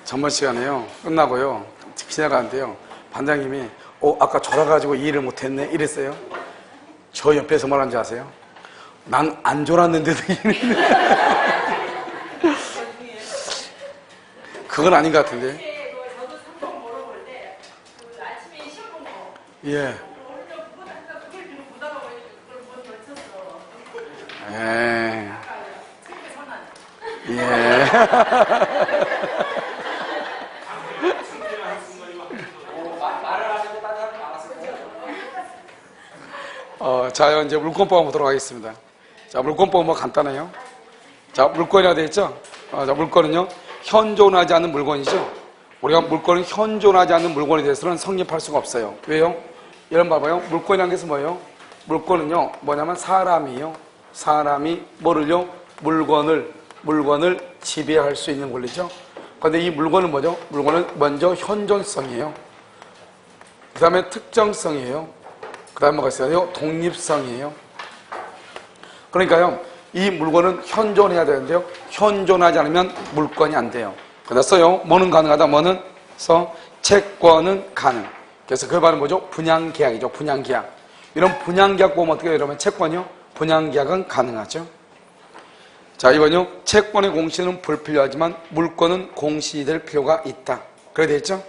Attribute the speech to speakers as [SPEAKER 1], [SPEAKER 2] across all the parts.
[SPEAKER 1] 전번 시간에요. 끝나고요. 지나가는데요. 반장님이 아까 졸아가지고 이해를 못했네 이랬어요. 저 옆에서 뭐라는지 아세요? 난 안 졸았는데도 이랬네. 그건 아닌 것 같은데.
[SPEAKER 2] 저도 3번 물어볼 때 아침에 시험 본 거.
[SPEAKER 1] 예. 예. 예. 자, 이제 물권법 보도록 하겠습니다. 자, 물권법은 뭐 간단해요. 자, 물권이라고 되어 있죠? 자, 물권은요, 현존하지 않는 물건이죠. 우리가 물건은 현존하지 않는 물건에 대해서는 성립할 수가 없어요. 왜요? 이런 봐봐요. 물건이라는 것은 뭐예요? 물건은요, 뭐냐면 사람이에요. 사람이 뭐를요? 물건을 지배할 수 있는 권리죠. 그런데 이 물건은 뭐죠? 물건은 먼저 현존성이에요. 그 다음에 특정성이에요. 그 다음에 뭐가 있어요? 독립성이에요. 그러니까요, 이 물건은 현존해야 되는데요. 현존하지 않으면 물건이 안 돼요. 그래서 써요. 뭐는 가능하다, 뭐는 써. 채권은 가능. 그래서 그 말은 뭐죠? 분양계약이죠. 분양계약. 이런 분양계약 보면 어떻게 해요? 여러분, 채권이요? 분양계약은 가능하죠. 자, 이번요. 채권의 공시는 불필요하지만 물건은 공시될 필요가 있다. 그래 되겠죠?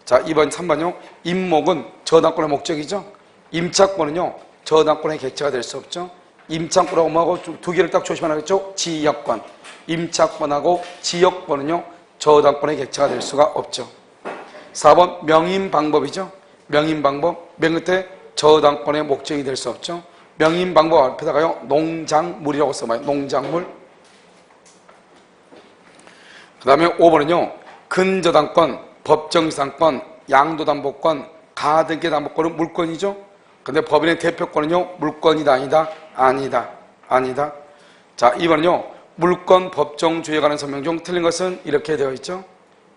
[SPEAKER 1] 자, 2번, 3번요. 임목은 저당권의 목적이죠. 임차권은요. 저당권의 객체가 될 수 없죠. 임차권하고 뭐하고 두 개를 딱 조심하라겠죠? 지역권. 임차권하고 지역권은요. 저당권의 객체가 될 수가 없죠. 4번 명인방법이죠. 명인방법. 맨 끝에 저당권의 목적이 될 수 없죠. 명인방법 앞에다가요. 농작물이라고 써봐요. 농작물. 그 다음에 5번은요. 근저당권, 법정지상권, 양도담보권, 가등기담보권은 물건이죠. 근데 법인의 대표권은요. 물건이다 아니다? 아니다. 아니다. 자, 2번은요. 물권 법정주의에 관한 설명 중 틀린 것은 이렇게 되어 있죠.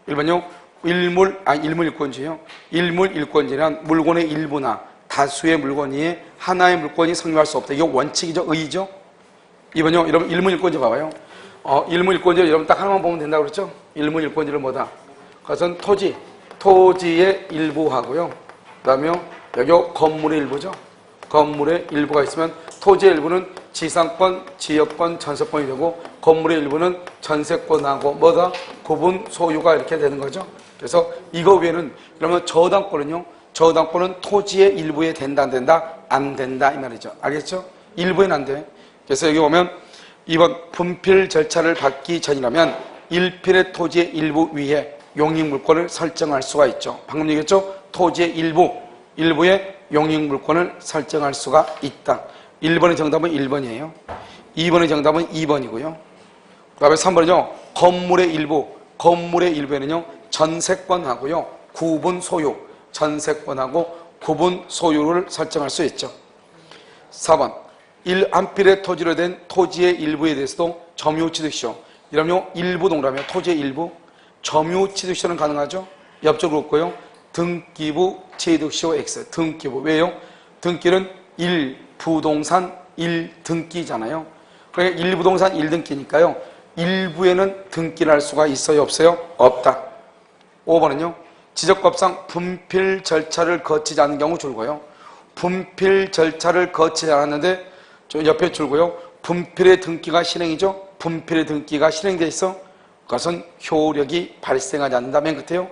[SPEAKER 1] 1번요. 일물일권주의요. 일물일권주의란 물건의 일부나 다수의 물건 이외에 하나의 물건이 성립할 수 없다. 이게 원칙이죠. 의의죠. 2번요. 여러분 일물일권주의 봐봐요. 일물일권주의 여러분 딱 하나만 보면 된다고 그랬죠. 일물일권주의는 뭐다? 그것은 토지의 일부하고요. 그 다음에 여기 건물의 일부죠. 건물의 일부가 있으면 토지의 일부는 지상권, 지역권, 전세권이 되고 건물의 일부는 전세권하고 뭐다? 구분 소유가 이렇게 되는 거죠. 그래서 이거 외에는 그러면 저당권은요. 저당권은 토지의 일부에 된다 안 된다? 안 된다 이 말이죠. 알겠죠? 일부에는 안 돼. 그래서 여기 보면 2번 분필 절차를 받기 전이라면 일필의 토지의 일부 위에 용익물권을 설정할 수가 있죠. 방금 얘기했죠? 토지의 일부에 용익물권을 설정할 수가 있다. 1번의 정답은 1번이에요. 2번의 정답은 2번이고요. 그 다음에 3번은요. 건물의 일부에는요. 전세권하고요. 구분 소유, 전세권하고 구분 소유를 설정할 수 있죠. 4번 한 필의 토지로 된 토지의 일부에 대해서도 점유취득시효. 이러면 일부 동그라며 토지의 일부. 점유취득시효는 가능하죠. 옆쪽으로 없고요. 등기부 취득시효 X. 등기부. 왜요? 등기는 1부동산 1등기잖아요. 그러니까 1부동산 1등기니까요. 일부에는 등기를 할 수가 있어요? 없어요? 없다. 5번은요. 지적법상 분필 절차를 거치지 않은 경우 줄고요. 분필 절차를 거치지 않았는데 저 옆에 줄고요. 분필의 등기가 실행이죠. 분필의 등기가 실행되어 있어. 그것은 효력이 발생하지 않는다. 맨 끝에요.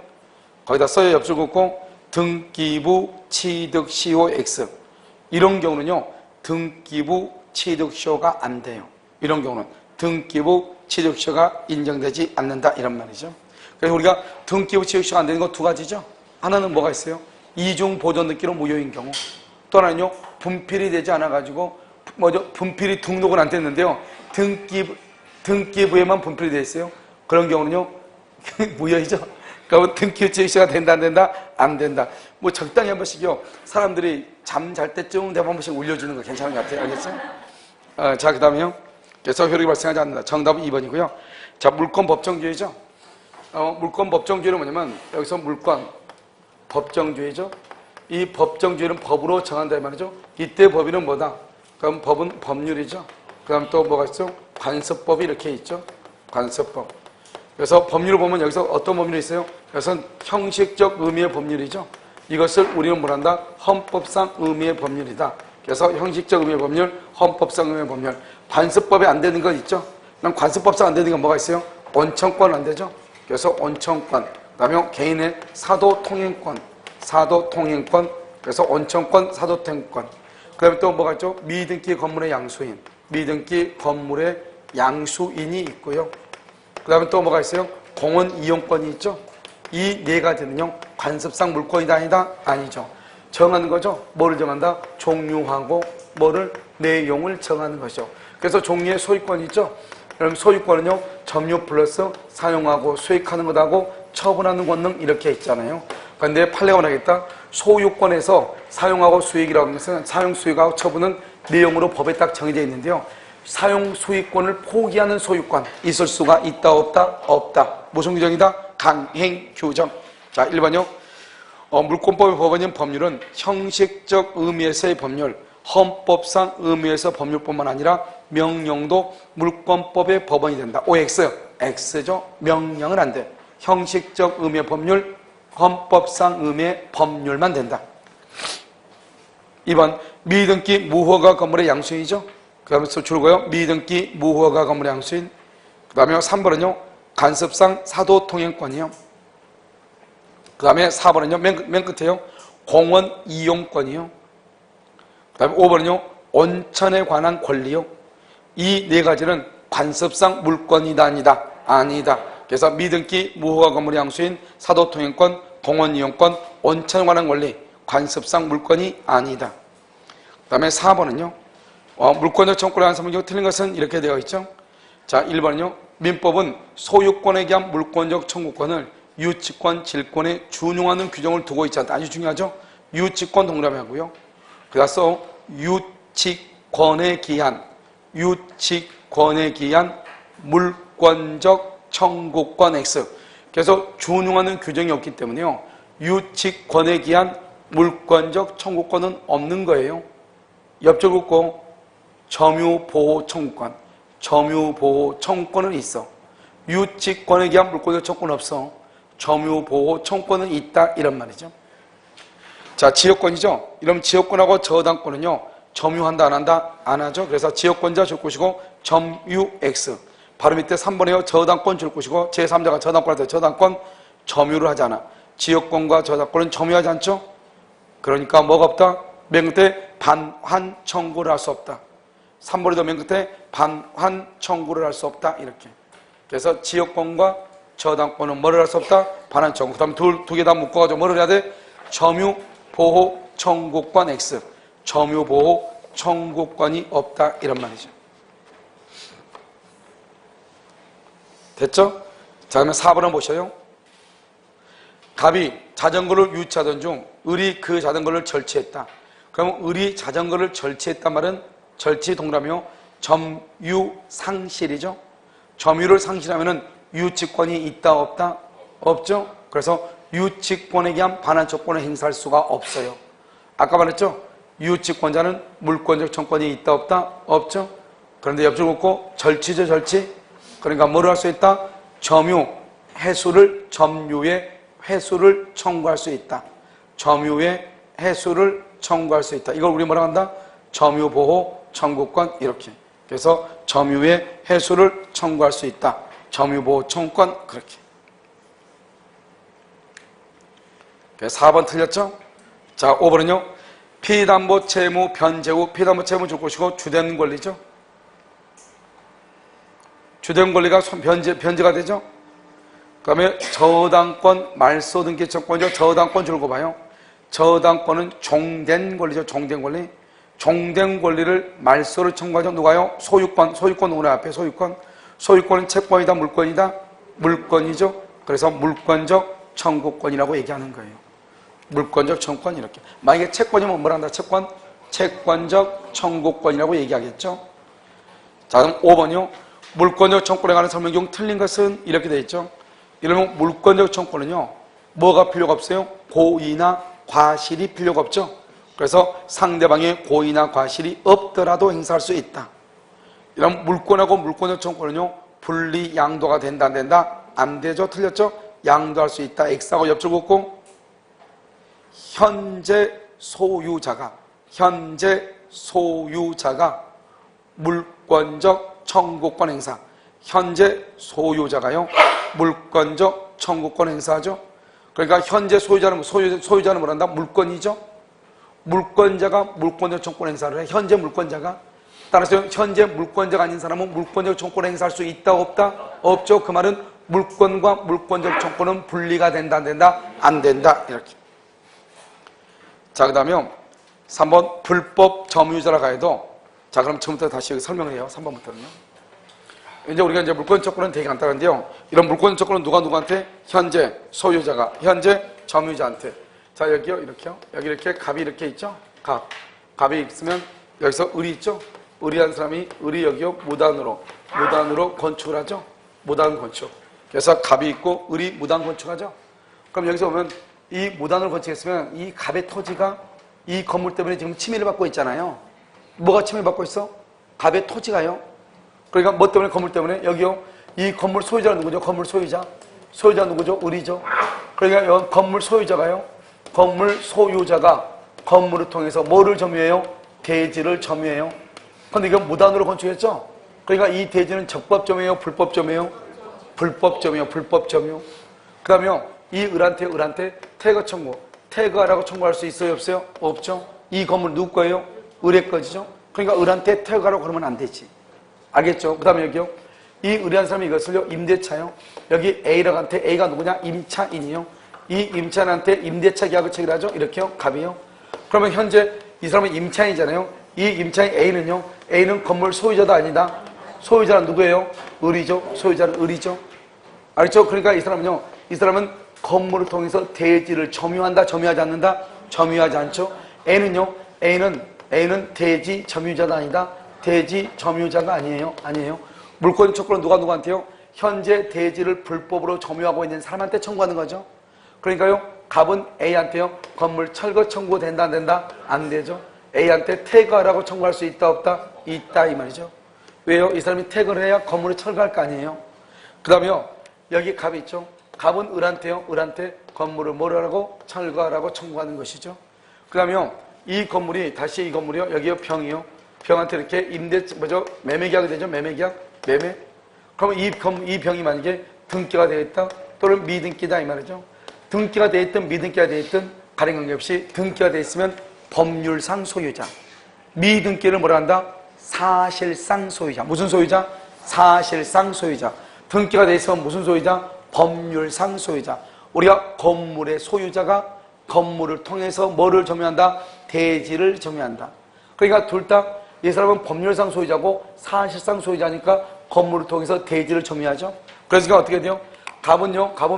[SPEAKER 1] 거기다 써요. 옆줄 긋고 등기부 취득시효 X. 이런 경우는요. 등기부 취득시효가 안 돼요. 이런 경우는 등기부 취득시효가 인정되지 않는다. 이런 말이죠. 그래서 우리가 등기부 취득시효가 안 되는 거 두 가지죠. 하나는 뭐가 있어요? 이중 보존 등기로 무효인 경우. 또 하나는요. 분필이 되지 않아가지고 분필이 등록은 안 됐는데요. 등기부에만 분필이 되어 있어요. 그런 경우는요. 무효이죠. 그러면 등기부 취득시효가 된다 안 된다? 안 된다. 뭐 적당히 한 번씩요. 사람들이 잠 잘 때쯤 한 번씩 울려주는 거 괜찮은 것 같아요. 알겠어요? 자, 그 다음에요. 그래서 효력이 발생하지 않는다. 정답은 2번이고요. 자, 물권 법정주의죠. 물권 법정주의는 뭐냐면 여기서 물권 법정주의죠. 이 법정주의는 법으로 정한다 이 말이죠. 이때 법인은 뭐다? 그럼 법은 법률이죠. 그 다음 또 뭐가 있죠? 관습법이 이렇게 있죠. 관습법. 그래서 법률을 보면 여기서 어떤 법률이 있어요? 이것은 형식적 의미의 법률이죠. 이것을 우리는 뭐란다? 헌법상 의미의 법률이다. 그래서 형식적 의미의 법률, 헌법상 의미의 법률. 관습법에 안 되는 건 있죠? 난 관습법상 안 되는 건 뭐가 있어요? 원청권 안 되죠? 그래서 원청권, 그 다음에 개인의 사도통행권, 그래서 원청권, 사도통행권. 그 다음에 또 뭐가 있죠? 미등기 건물의 양수인, 미등기 건물의 양수인이 있고요. 그 다음에 또 뭐가 있어요? 공원 이용권이 있죠? 이 네 가지는요, 관습상 물권이다 아니다? 아니죠. 정하는 거죠. 뭐를 정한다? 종류하고 뭐를? 내용을 정하는 것이죠. 그래서 종류의 소유권이 있죠. 그럼 소유권은요, 점유 플러스 사용하고 수익하는 것하고 처분하는 권능 이렇게 있잖아요. 그런데 판례가 하겠다. 소유권에서 사용하고 수익이라고 하는 것은 사용 수익하고 처분은 내용으로 법에 딱 정해져 있는데요. 사용 수익권을 포기하는 소유권 있을 수가 있다 없다? 없다. 무슨 규정이다? 강행 규정. 자, 1번요. 물권법의 법원인 법률은 형식적 의미에서의 법률, 헌법상 의미에서 법률뿐만 아니라 명령도 물권법의 법원이 된다. OX, X죠. 명령은 안 돼. 형식적 의미의 법률, 헌법상 의미의 법률만 된다. 2번, 미등기 무허가 건물의 양수인이죠. 그 다음에 줄고요. 미등기 무허가 건물의 양수인. 그 다음에 3번은요. 관습상 사도통행권이요. 그 다음에 4번은요. 맨 끝에요. 공원 이용권이요. 그 다음에 5번은요. 온천에 관한 권리요. 이 네 가지는 관습상 물권이다 아니다? 아니다. 그래서 미등기 무허가 건물의 양수인, 사도통행권, 공원 이용권, 온천에 관한 권리, 관습상 물권이 아니다. 그 다음에 4번은요. 물권적 청구를 하는 성명이 틀린 것은 이렇게 되어 있죠. 자, 1번은요. 민법은 소유권에 대한 물권적 청구권을 유치권, 질권에 준용하는 규정을 두고 있지 않다. 아주 중요하죠. 유치권 동그라미하고요. 그래서 유치권에 기한 물권적 청구권 X. 그래서 준용하는 규정이 없기 때문에요. 유치권에 기한 물권적 청구권은 없는 거예요. 옆줄 긋고 점유보호 청구권, 점유보호 청구권은 있어. 유치권에 기한 물권적 청구권은 없어. 점유보호 청구권은 있다 이런 말이죠. 자, 지역권이죠. 이러면 지역권하고 저당권은요, 점유한다 안 한다? 안 하죠. 그래서 지역권자 줄 것이고 점유 X. 바로 밑에 3번에요. 저당권 줄 것이고 제3자가 저당권한테 저당권 점유를 하지 않아. 지역권과 저당권은 점유하지 않죠. 그러니까 뭐가 없다? 맨 끝에 반환 청구를 할 수 없다. 3번에도 맨 끝에 반환 청구를 할 수 없다 이렇게. 그래서 지역권과 저당권은 뭐를 할 수 없다? 반환 청구. 그 다음에 두 개 다 묶어가지고 뭐를 해야 돼? 점유 보호 청구권 X. 점유 보호 청구권이 없다 이런 말이죠. 됐죠? 자, 그러면 4번을 보셔요. 갑이 자전거를 유치하던 중 을이 그 자전거를 절취했다. 그러면 을이 자전거를 절취했단 말은 절취 동그라미요. 점유 상실이죠. 점유를 상실하면은 유치권이 있다 없다? 없죠. 그래서 유치권에 대한 반환 조건을 행사할 수가 없어요. 아까 말했죠. 유치권자는 물권적 청구권이 있다 없다? 없죠. 그런데 옆줄 긋고 절취죠 절취. 그러니까 뭐를 할 수 있다? 점유 해수를 점유의 회수를 청구할 수 있다. 점유의 회수를 청구할 수 있다. 이걸 우리 뭐라고 한다? 점유보호 청구권 이렇게. 그래서 점유의 회수를 청구할 수 있다. 점유보호 청구권 그렇게. 4번 틀렸죠? 자, 5번은요. 피담보 채무 변제 후 피담보 채무 줄 것이고 주된 권리죠. 주된 권리가 변제가 되죠. 그 다음에 저당권 말소 등기 청구권이죠. 저당권 줄고 봐요. 저당권은 종된 권리죠. 종된 권리. 종된 권리를 말소를 청구하죠. 누가요? 소유권. 소유권 오늘 앞에 소유권. 소유권은 채권이다 물권이다? 물권이죠. 그래서 물권적 청구권이라고 얘기하는 거예요. 물권적 청구권 이렇게. 만약에 채권이면 뭐란다? 채권? 채권적 청구권이라고 얘기하겠죠. 자, 그럼 5번이요. 물권적 청구권에 관한 설명 중 틀린 것은 이렇게 되어 있죠. 이러면 물권적 청구권은요. 뭐가 필요가 없어요? 고의나 과실이 필요가 없죠. 그래서 상대방의 고의나 과실이 없더라도 행사할 수 있다. 이런 물권하고 물권적 청구권은요. 분리 양도가 된다 안 된다? 안 되죠. 틀렸죠? 양도할 수 있다. X하고 옆줄 긋고 현재 소유자가 물권적 청구권 행사. 현재 소유자가요. 물권적 청구권 행사하죠. 그러니까 현재 소유자는 뭐란다? 물권이죠. 물권자가 물권적 청구권 행사를 해. 현재 물권자가. 따라서 현재 물권자가 아닌 사람은 물권적 청구권 행사할 수 있다 없다? 없죠. 그 말은 물권과 물권적 청구는 분리가 된다 안 된다? 안 된다. 이렇게. 자, 그 다음에 3번 불법 점유자라고 해도, 자, 그럼 처음부터 다시 설명을 해요. 3번부터는요. 이제 우리가 이제 물권 청구는 되게 간단한데요. 이런 물권 청구는 누구한테? 현재 소유자가, 현재 점유자한테. 자, 여기요, 이렇게요. 여기 이렇게 갑이 이렇게 있죠? 갑이 있으면 여기서 을이 있죠? 을이라는 사람이, 을이 여기요, 무단으로 건축을 하죠? 무단 건축. 그래서 갑이 있고, 을이 무단 건축하죠? 그럼 여기서 보면 이 무단으로 건축했으면 이 갑의 토지가 이 건물 때문에 지금 침해를 받고 있잖아요. 뭐가 침해받고 있어? 갑의 토지가요. 그러니까 뭐 때문에? 건물 때문에. 여기요, 이 건물 소유자는 누구죠? 건물 소유자. 소유자 누구죠? 을이죠. 그러니까 여기 건물 소유자가요. 건물 소유자가 건물을 통해서 뭐를 점유해요? 대지를 점유해요. 근데 이건 무단으로 건축했죠? 그러니까 이 대지는 적법 점유예요? 불법 점유예요? 불법 점유예요. 불법 점유. 그 다음에요, 이 을한테 퇴거 청구. 퇴거하라고 청구할 수 있어요? 없어요? 없죠. 이 건물 누구 거예요? 을의 거지죠. 그러니까 을한테 퇴거하라고 그러면 안 되지. 알겠죠? 그 다음에 여기요, 이 을이라는 사람이 이것을요, 임대차요. 여기 A랑한테, A가 누구냐? 임차인이요. 이 임차인한테 임대차 계약을 체결하죠. 이렇게요. 갑이요. 그러면 현재 이 사람은 임차인이잖아요. 이 임차인 A는요, A는 건물 소유자도 아니다. 소유자는 누구예요? 을이죠. 소유자는 을이죠. 알죠? 그러니까 이 사람은 건물을 통해서 대지를 점유한다, 점유하지 않는다? 점유하지 않죠. A는 대지 점유자가 아니다. 대지 점유자가 아니에요. 물권 청구는 누구한테요? 현재 대지를 불법으로 점유하고 있는 사람한테 청구하는 거죠. 그러니까요, 갑은 A한테요, 건물 철거 청구 된다 안 된다? 안 되죠. A한테 퇴거하라고 청구할 수 있다 없다? 있다, 이 말이죠. 왜요? 이 사람이 퇴거를 해야 건물을 철거할 거 아니에요. 그 다음에요, 여기 갑이 있죠. 갑은 을한테 건물을 뭐라고? 철거하라고 청구하는 것이죠. 그 다음에요, 이 건물이요, 여기요, 병이요. 병한테 이렇게 매매 계약이 되죠? 매매. 그러면 이 병이 만약에 등기가 되어 있다, 또는 미등기다, 이 말이죠. 등기가 되어 있든 미등기가 되어 있든 가령 관계없이 등기가 되어 있으면 법률상 소유자. 미등기를 뭐라 한다? 사실상 소유자. 무슨 소유자? 사실상 소유자. 등기가 되어 있으면 무슨 소유자? 법률상 소유자. 우리가 건물의 소유자가 건물을 통해서 뭐를 점유한다? 대지를 점유한다. 그러니까 둘 다, 이 사람은 법률상 소유자고 사실상 소유자니까 건물을 통해서 대지를 점유하죠. 그래서 어떻게 돼요? 갑은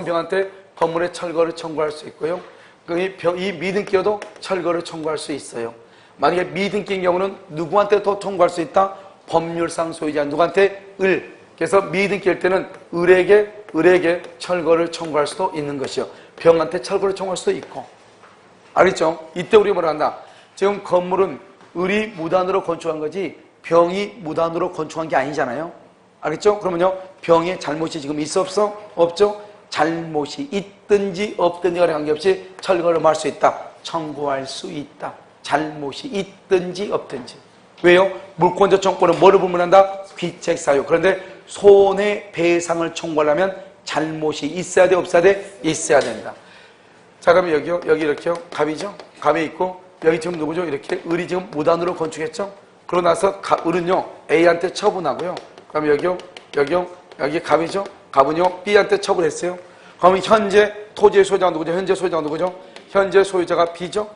[SPEAKER 1] 병한테 건물의 철거를 청구할 수 있고요. 이 미등기여도 철거를 청구할 수 있어요. 만약에 미등기인 경우는 누구한테 더 청구할 수 있다? 법률상 소유자. 누구한테? 을. 그래서 미등기일 때는 을에게 철거를 청구할 수도 있는 것이요. 병한테 철거를 청구할 수도 있고. 알겠죠? 이때 우리가 뭐라 한다? 지금 건물은 을이 무단으로 건축한 거지 병이 무단으로 건축한 게 아니잖아요. 알겠죠? 그러면요, 병의 잘못이 지금 있어 없어? 없죠? 잘못이 있든지 없든지 간에 관계없이 철거를 할 수 있다. 청구할 수 있다. 잘못이 있든지 없든지. 왜요? 물권적 청구는 뭐를 불문한다? 귀책사유. 그런데 손해배상을 청구하려면 잘못이 있어야 돼, 없어야 돼? 있어야 된다. 자, 그러면 여기요, 여기 이렇게요, 갑이죠? 갑이 있고, 여기 지금 누구죠? 이렇게 을이 지금 무단으로 건축했죠? 그러고 나서 을은요, A한테 처분하고요. 그럼 여기요, 여기 갑이죠? 갑은요, B한테 처분했어요. 그러면 현재 토지의 소유자가 누구죠? 현재 소유자가 B죠?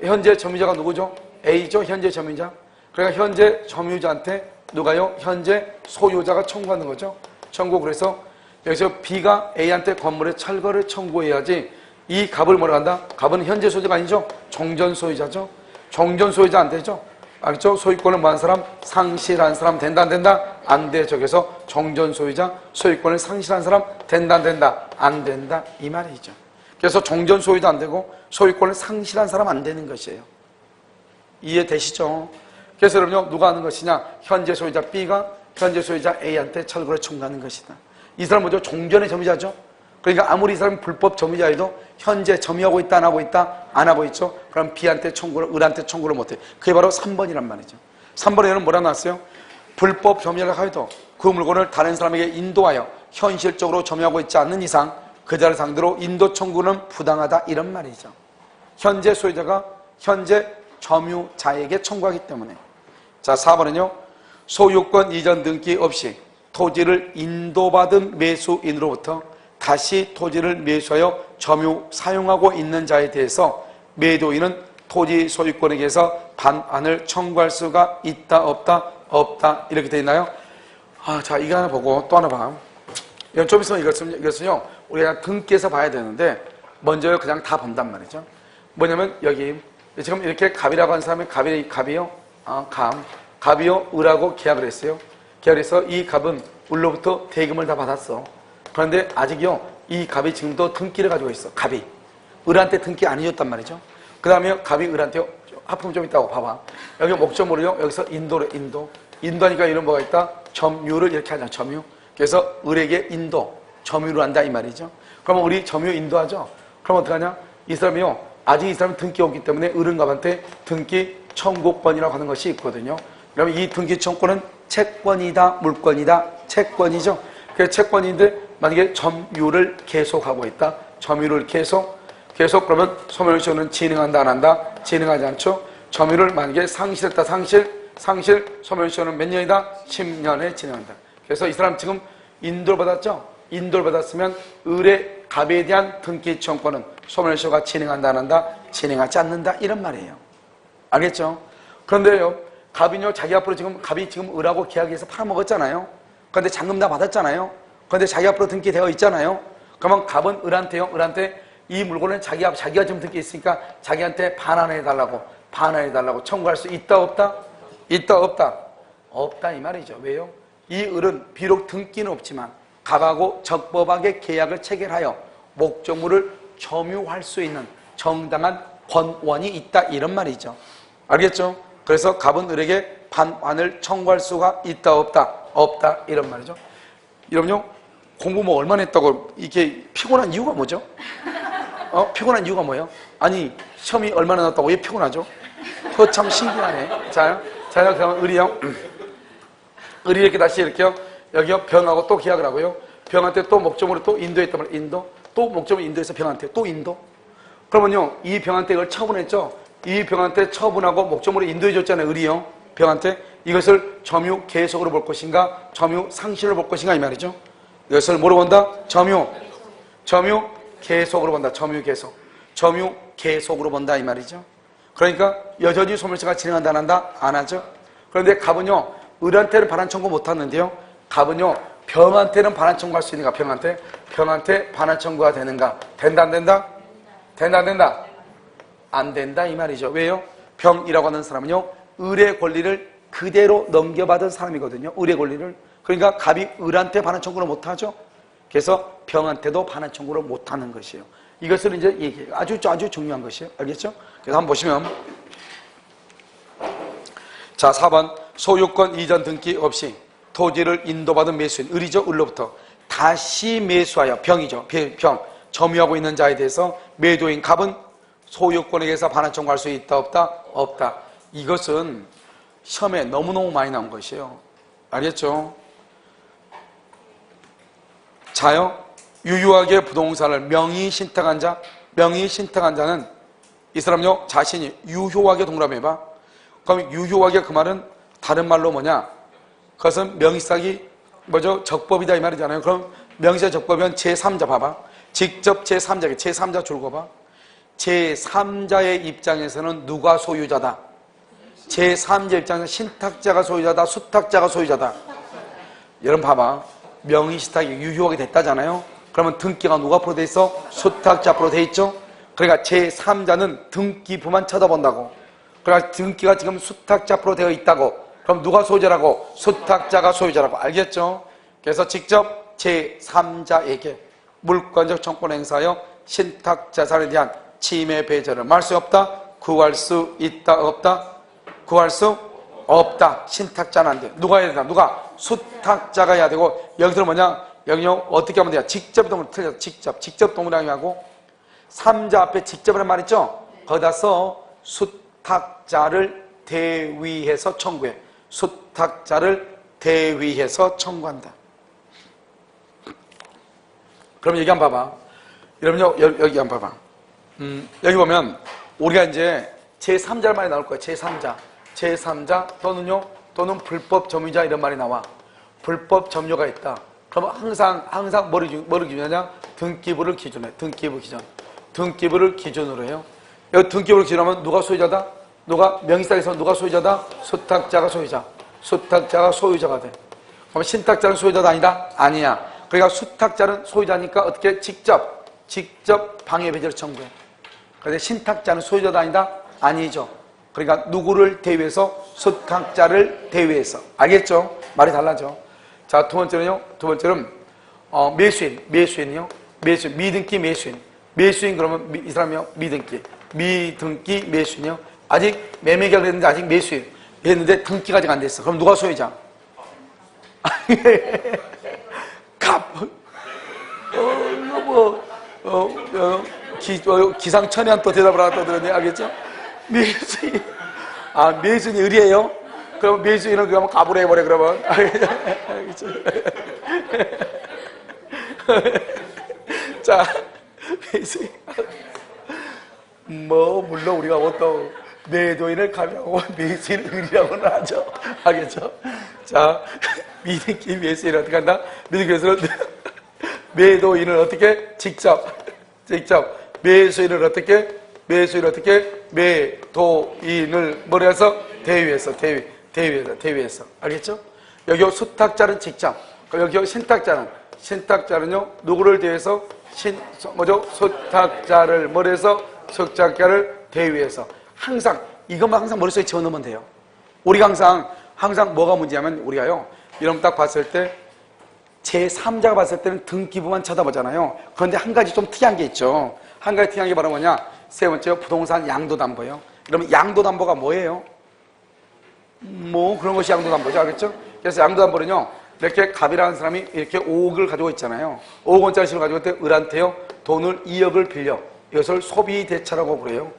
[SPEAKER 1] 현재 점유자가 누구죠? A죠? 현재 점유자. 그러니까 현재 점유자한테 누가요? 현재 소유자가 청구하는 거죠. 그래서 여기서 B가 A한테 건물의 철거를 청구해야지 이 갑을 뭐라 한다? 갑은 현재 소유자가 아니죠? 종전 소유자죠? 종전 소유자 안 되죠? 알겠죠? 소유권을 뭐한 사람? 상실한 사람 된다 안 된다? 안 되죠. 그래서 종전 소유자, 소유권을 상실한 사람 된다 안 된다? 안 된다, 이 말이죠. 그래서 종전 소유자 안 되고 소유권을 상실한 사람 안 되는 것이에요. 이해되시죠? 그래서 여러분요, 누가 하는 것이냐? 현재 소유자 B가 현재 소유자 A한테 철거를 청구하는 것이다. 이 사람 뭐죠? 종전의 점유자죠. 그러니까 아무리 이 사람이 불법 점유자여도 현재 점유하고 있다, 안 하고 있다? 안 하고 있죠. 그럼 B한테 청구를, 을한테 청구를 못해. 그게 바로 3번이란 말이죠. 3번에는 뭐라 나왔어요? 불법 점유를 하여도 그 물건을 다른 사람에게 인도하여 현실적으로 점유하고 있지 않는 이상 그 자를 상대로 인도 청구는 부당하다, 이런 말이죠. 현재 소유자가 현재 점유자에게 청구하기 때문에. 자, 4번은요. 소유권 이전 등기 없이 토지를 인도받은 매수인으로부터 다시 토지를 매수하여 점유 사용하고 있는 자에 대해서 매도인은 토지 소유권에게서 반환을 청구할 수가 있다, 없다? 없다. 이렇게 되어 있나요? 자, 이거 하나 보고 또 하나 봐. 이건 좀 있으면 이것은요, 우리가 등기에서 봐야 되는데, 먼저 그냥 다 본단 말이죠. 뭐냐면, 여기, 지금 이렇게 갑이라고 하는 사람이 갑이요? 갑이요? 을하고 계약을 했어요. 계약을 해서 이 갑은 을로부터 대금을 다 받았어. 그런데 아직요, 이 갑이 지금도 등기를 가지고 있어. 갑이. 을한테 등기 안 해줬단 말이죠. 그 다음에 갑이 을한테 하품 좀 있다고 봐봐. 여기 목적으로요, 여기서 인도래, 인도. 인도하니까 이런 뭐가 있다? 점유를 이렇게 하잖아, 점유. 그래서 을에게 인도, 점유를 한다, 이 말이죠. 그러면 우리 점유 인도하죠? 그럼 어떡하냐? 이 사람이요, 아직 이 사람은 등기 없기 때문에 을은 갑한테 등기 청구권이라고 하는 것이 있거든요. 그러면 이 등기 청구권은 채권이다, 물권이다? 채권이죠. 그래서 채권인데 만약에 점유를 계속하고 있다. 점유를 계속 그러면 소멸시효는 진행한다, 안 한다? 진행하지 않죠. 점유를 만약에 상실했다, 상실 소멸시효는 몇 년이다? 10년에 진행한다. 그래서 이 사람 지금 인도를 받았죠. 인도를 받았으면 을의 갑에 대한 등기 청구권은 소멸시효가 진행한다, 안 한다? 진행하지 않는다, 이런 말이에요. 알겠죠? 그런데요, 갑이요, 자기 앞으로 갑이 지금 을하고 계약해서 팔아먹었잖아요. 그런데 잔금 다 받았잖아요. 그런데 자기 앞으로 등기되어 있잖아요. 그러면 갑은 을한테 이 물건을 자기가 지금 등기 있으니까 자기한테 반환해달라고 청구할 수 있다, 없다? 있다, 없다? 없다, 이 말이죠. 왜요? 이 을은 비록 등기는 없지만 갑하고 적법하게 계약을 체결하여 목적물을 점유할 수 있는 정당한 권원이 있다, 이런 말이죠. 알겠죠? 그래서 갑은 을에게 반환을 청구할 수가 있다, 없다? 없다, 이런 말이죠. 여러분요, 공부 뭐 얼마나 했다고 이게 피곤한 이유가 뭐죠? 피곤한 이유가 뭐예요? 아니, 시험이 얼마나 났다고 왜 피곤하죠? 그거 참 신기하네. 자, 그러면 을이요. 을이 이렇게 다시 이렇게요. 여기요, 병하고 또 계약을 하고요. 병한테 또 목적으로 또 인도했단 말이에요. 인도. 또 목적으로 인도해서 병한테 또 인도. 그러면요, 이 병한테 이걸 처분했죠? 이 병한테 처분하고 목적으로 인도해줬잖아요. 을이요. 병한테. 이것을 점유 계속으로 볼 것인가? 점유 상실로 볼 것인가? 이 말이죠. 이것을 뭐로 본다? 점유 계속으로 본다. 점유 계속으로 본다, 이 말이죠. 그러니까 여전히 소멸시효가 진행한다, 안 한다? 안 하죠. 그런데 갑은요, 을한테는 반환 청구 못 하는데요, 갑은요, 병한테는 반환 청구할 수 있는가? 병한테 반환 청구가 되는가? 된다, 안 된다? 된다, 안 된다? 안 된다, 이 말이죠. 왜요? 병이라고 하는 사람은요, 을의 권리를 그대로 넘겨받은 사람이거든요. 을의 권리를. 그러니까 갑이 을한테 반환 청구를 못 하죠. 그래서 병한테도 반환 청구를 못 하는 것이에요. 이것을 이제 얘기해요. 아주 중요한 것이에요. 알겠죠? 그래서 한번 보시면, 자, 4번. 소유권 이전 등기 없이 토지를 인도받은 매수인, 을이죠. 을로부터 다시 매수하여, 병이죠. 병. 점유하고 있는 자에 대해서 매도인 갑은 소유권에게서 반환 청구할 수 있다, 없다? 없다. 이것은 시험에 너무너무 많이 나온 것이에요. 알겠죠? 자요, 유효하게 부동산을 명의 신탁한 자는 이 사람요, 자신이 유효하게 동그라미해봐. 그럼 유효하게 그 말은 다른 말로 뭐냐? 그것은 명의싹이 뭐죠? 적법이다, 이 말이잖아요. 그럼 명의사 적법이면 제3자 봐봐. 직접 제3자 줄 거봐. 제3자의 입장에서는 누가 소유자다? 제3자 입장에서 신탁자가 소유자다, 수탁자가 소유자다. 여러분 봐봐. 명의신탁이 유효하게 됐다잖아요. 그러면 등기가 누가 앞으로 돼 있어? 수탁자 앞으로 돼 있죠? 그러니까 제3자는 등기부만 쳐다본다고. 그러니까 등기가 지금 수탁자 앞으로 되어 있다고. 그럼 누가 소유자라고? 수탁자가 소유자라고. 알겠죠? 그래서 직접 제3자에게 물권적 청구권 행사하여 신탁자산에 대한 침해 배제를 말 수 없다? 구할 수 있다, 없다? 구할 수 없다. 신탁자는 안 돼. 누가 해야 된다? 누가? 수탁자가 해야 되고, 여기서는 뭐냐? 여기요, 어떻게 하면 돼요? 직접 동물 틀려서 직접 동물항의하고 3자 앞에 직접이라는 말 있죠? 거기다 써 수탁자를 대위해서 청구해. 수탁자를 대위해서 청구한다. 그럼 여기 한번 봐봐. 여러분요, 여기 한번 봐봐. 여기 보면 우리가 이제 제3자를 말이 나올 거예요. 제3자 또는 불법 점유자 이런 말이 나와. 불법 점유가 있다. 그러면 항상 뭐를 기준하냐? 등기부를 기준해. 등기부를 기준으로 해요. 여기 등기부를 기준하면 누가 소유자다? 명의상에서 누가 소유자다? 수탁자가 소유자가 돼. 그럼 신탁자는 소유자다 아니다? 아니야. 그러니까 수탁자는 소유자니까 어떻게? 직접 방해 배제를 청구해. 그런데 신탁자는 소유자다 아니다? 아니죠. 그러니까 누구를 대위해서? 수탁자를 대위해서. 알겠죠? 말이 달라져. 자, 두 번째는 매수인이요. 미등기 매수인 그러면 이 사람이요. 미등기 매수인이요. 아직 매매 계약을 했는데 아직 매수인 했는데 등기가 아직 안 됐어. 그럼 누가 소유자? 기상천외한 또 대답을 하나 또 들었네. 알겠죠? 매수인. 매수인이 의리예요? 그럼 매수인은 그러면 갑으로 해버려, 그러면. 알겠죠? 자, 매수인. 물론 우리가 어떤 매도인을 갑이라고 매수인을 의리라고는 하죠. 알겠죠? 자, 미등기 매수인은 어떻게 한다? 미등기 매수인은 매도인을 어떻게? 직접. 매수인을 어떻게? 매도인을 뭐라 해서? 대위해서. 알겠죠? 여기 수탁자는 직접. 여기 신탁자는요, 누구를 대위해서? 수탁자를 뭐라 해서? 수탁자를 대위해서. 이것만 항상 머릿속에 집어넣으면 돼요. 우리가 항상 뭐가 문제냐면, 우리가요, 이런 딱 봤을 때, 제3자가 봤을 때는 등기부만 쳐다보잖아요. 그런데 한 가지 좀 특이한 게 있죠. 한 가지 특이한 게 바로 뭐냐? 세 번째, 부동산 양도담보예요. 그러면 양도담보가 뭐예요? 그런 것이 양도담보죠. 알겠죠? 그래서 양도담보는요, 이렇게 갑이라는 사람이 이렇게 5억을 가지고 있잖아요. 5억 원짜리 집을 가지고 있을 때 을한테요, 돈을 2억을 빌려. 이것을 소비대차라고 그래요.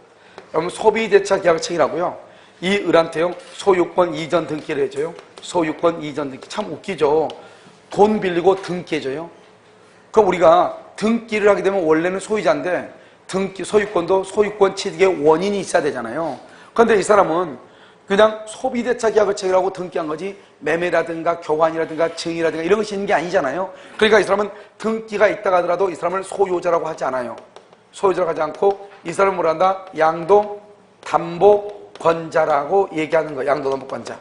[SPEAKER 1] 그러면 소비대차 계약청이라고요. 이 을한테요, 소유권 이전 등기를 해줘요. 소유권 이전 등기. 참 웃기죠. 돈 빌리고 등기해줘요. 그럼 우리가 등기를 하게 되면 원래는 소유자인데 소유권도 소유권 취득의 원인이 있어야 되잖아요. 그런데 이 사람은 그냥 소비대차 계약을 체결하고 등기한 거지 매매라든가 교환이라든가 증이라든가 이런 것이 있는 게 아니잖아요. 그러니까 이 사람은 등기가 있다가 하더라도 이 사람을 소유자라고 하지 않아요. 소유자라고 하지 않고 이 사람을 뭐라 한다? 양도담보권자라고 얘기하는 거예요. 양도담보권자.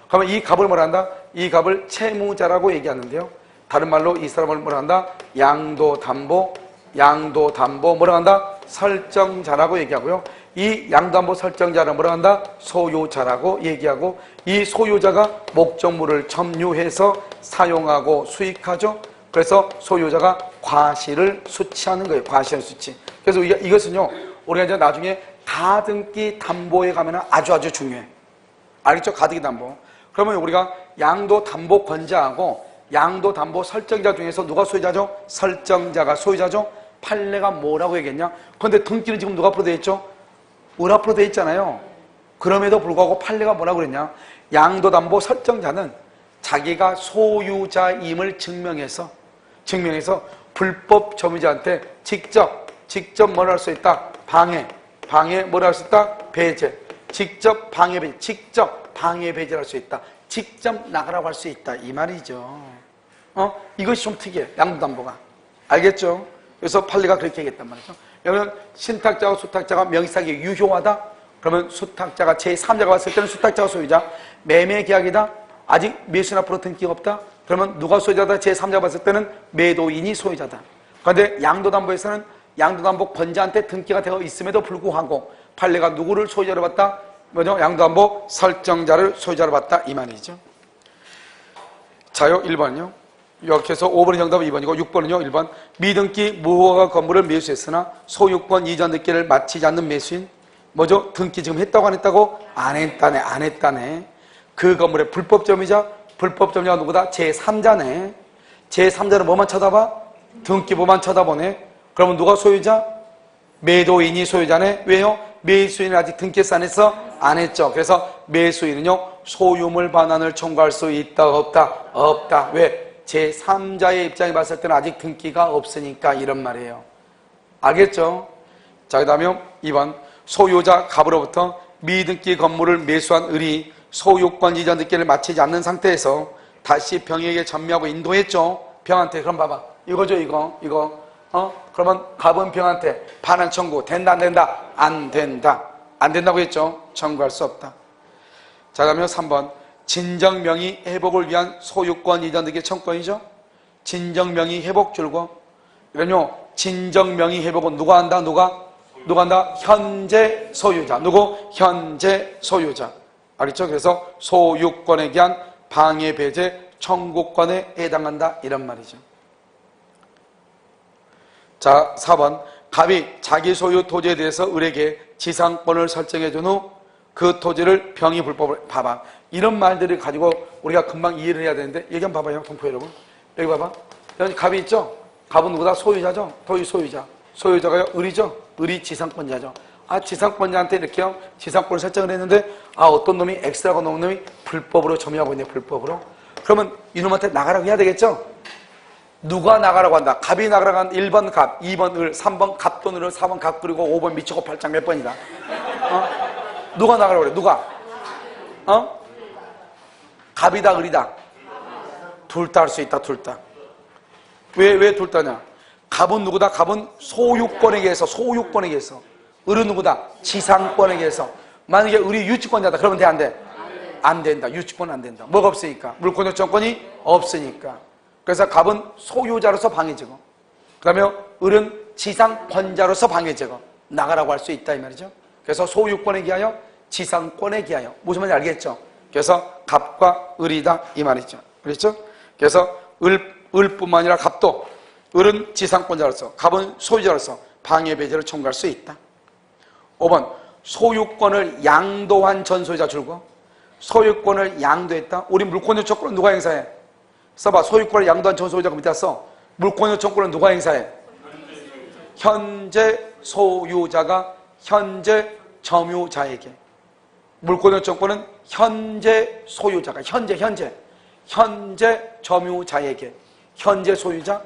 [SPEAKER 1] 그러면 이 갑을 뭐라 한다? 이 갑을 채무자라고 얘기하는데요. 다른 말로 이 사람을 뭐라 한다? 양도담보 뭐라 한다? 설정자라고 얘기하고요. 이 양도담보 설정자를 뭐라 한다? 소유자라고 얘기하고, 이 소유자가 목적물을 점유해서 사용하고 수익하죠. 그래서 소유자가 과실을 수취하는 거예요. 과실 수취. 그래서 이것은요, 우리가 이제 나중에 가등기 담보에 가면 아주 중요해. 알겠죠? 가등기 담보. 그러면 우리가 양도담보권자하고 양도담보 설정자 중에서 누가 소유자죠? 설정자가 소유자죠? 판례가 뭐라고 얘기했냐? 그런데 등기는 지금 누가 앞으로 되어 있죠? 을 앞으로 되어 있잖아요. 그럼에도 불구하고 판례가 뭐라고 그랬냐? 양도담보 설정자는 자기가 소유자임을 증명해서 불법 점유자한테 직접 뭐라 할 수 있다? 방해 뭐라 할 수 있다? 배제. 직접 방해 배제를 할 수 있다. 직접 나가라고 할 수 있다. 이 말이죠. 이것이 좀 특이해. 양도담보가. 알겠죠? 그래서 판례가 그렇게 얘기했단 말이죠. 여러분, 신탁자와 수탁자가 명의상에 유효하다? 그러면 수탁자가 제3자가 봤을 때는 수탁자가 소유자. 매매 계약이다? 아직 매수인 앞으로 등기가 없다? 그러면 누가 소유자다? 제3자가 봤을 때는 매도인이 소유자다. 그런데 양도담보에서는 양도담보 권자한테 등기가 되어 있음에도 불구하고 판례가 누구를 소유자로 봤다? 뭐죠? 양도담보 설정자를 소유자로 봤다. 이 말이죠. 자요, 1번요. 이렇게 해서 5번이 정답 2번이고 6번은요. 1번. 미등기 무허가 건물을 매수했으나 소유권 이전 등기를 마치지 않는 매수인. 뭐죠? 등기 지금 했다고 안 했다고? 안 했다네. 그 건물의 불법 점유자가 누구다? 제3자네. 제3자는 뭐만 쳐다봐? 등기부만 쳐다보네. 그러면 누가 소유자? 매도인이 소유자네. 왜요? 매수인은 아직 등기세 안 했어? 안 했죠. 그래서 매수인은요, 소유물 반환을 청구할 수 있다, 없다? 없다. 왜? 제3자의 입장에 봤을 때는 아직 등기가 없으니까 이런 말이에요. 알겠죠? 자, 그 다음에 2번. 소유자 갑으로부터 미등기 건물을 매수한 을이 소유권 이전 등기를 마치지 않는 상태에서 다시 병에게 전매하고 인도했죠. 병한테. 그럼 봐봐. 이거죠, 이거. 그러면 갑은 병한테 반환 청구 된다, 안 된다? 안 된다. 안 된다고 했죠. 청구할 수 없다. 자, 그러면 3번. 진정명의 회복을 위한 소유권 이전 등기 청구권이죠. 진정명의 회복 줄고. 그러면요, 진정명의 회복은 누가 한다? 누가 한다? 현재 소유자. 누구? 현재 소유자. 알겠죠? 그래서 소유권에 대한 방해 배제 청구권에 해당한다, 이런 말이죠. 자, 4번. 갑이 자기 소유 토지에 대해서 을에게 지상권을 설정해 준 후 그 토지를 병이 불법을, 봐봐. 이런 말들을 가지고 우리가 금방 이해를 해야 되는데, 여기 한번 봐봐요, 동포 여러분. 여기 봐봐. 여기 갑이 있죠? 갑은 누구다? 소유자죠? 토지 소유자. 소유자가요? 을이죠? 을이 지상권자죠. 아, 지상권자한테 이렇게요, 지상권을 설정을 했는데, 아, 어떤 놈이 X라고 놓은 놈이 불법으로 점유하고 있네, 불법으로. 그러면 이놈한테 나가라고 해야 되겠죠? 누가 나가라고 한다? 갑이 나가라고 한 1번 갑, 2번 을, 3번 갑 또는 을, 4번 갑, 그리고 5번 미치고 팔짱 몇 번이다? 누가 나가라고 그래? 누가? 갑이다, 을이다? 둘 다 할 수 있다, 둘 다. 왜 둘 다냐? 갑은 누구다? 갑은 소유권에게 해서, 소유권에게 해서. 을은 누구다? 지상권에게 해서. 만약에 을이 유치권자다. 그러면 돼, 안 돼? 안 된다. 유치권은 안 된다. 뭐가 없으니까? 물권 요청권이 없으니까. 그래서 갑은 소유자로서 방해제거. 그 다음에 을은 지상권자로서 방해제거. 나가라고 할 수 있다, 이 말이죠. 그래서 소유권에 기하여, 지상권에 기하여. 무슨 말인지 알겠죠? 그래서 갑과 을이다, 이 말이죠. 그렇죠? 그래서 을뿐만 아니라 갑도, 을은 지상권자로서, 갑은 소유자로서 방해 배제를 청구할 수 있다. 5번. 소유권을 양도한 전 소유자 줄고. 소유권을 양도했다. 우리 물권 요청권은 누가 행사해? 써봐. 소유권을 양도한 전 소유자가 밑에 써. 물권 요청권은 누가 행사해? 현재 소유자가 현재 점유자에게. 물권 요청권은 현재 소유자가, 현재 점유자에게. 현재 소유자.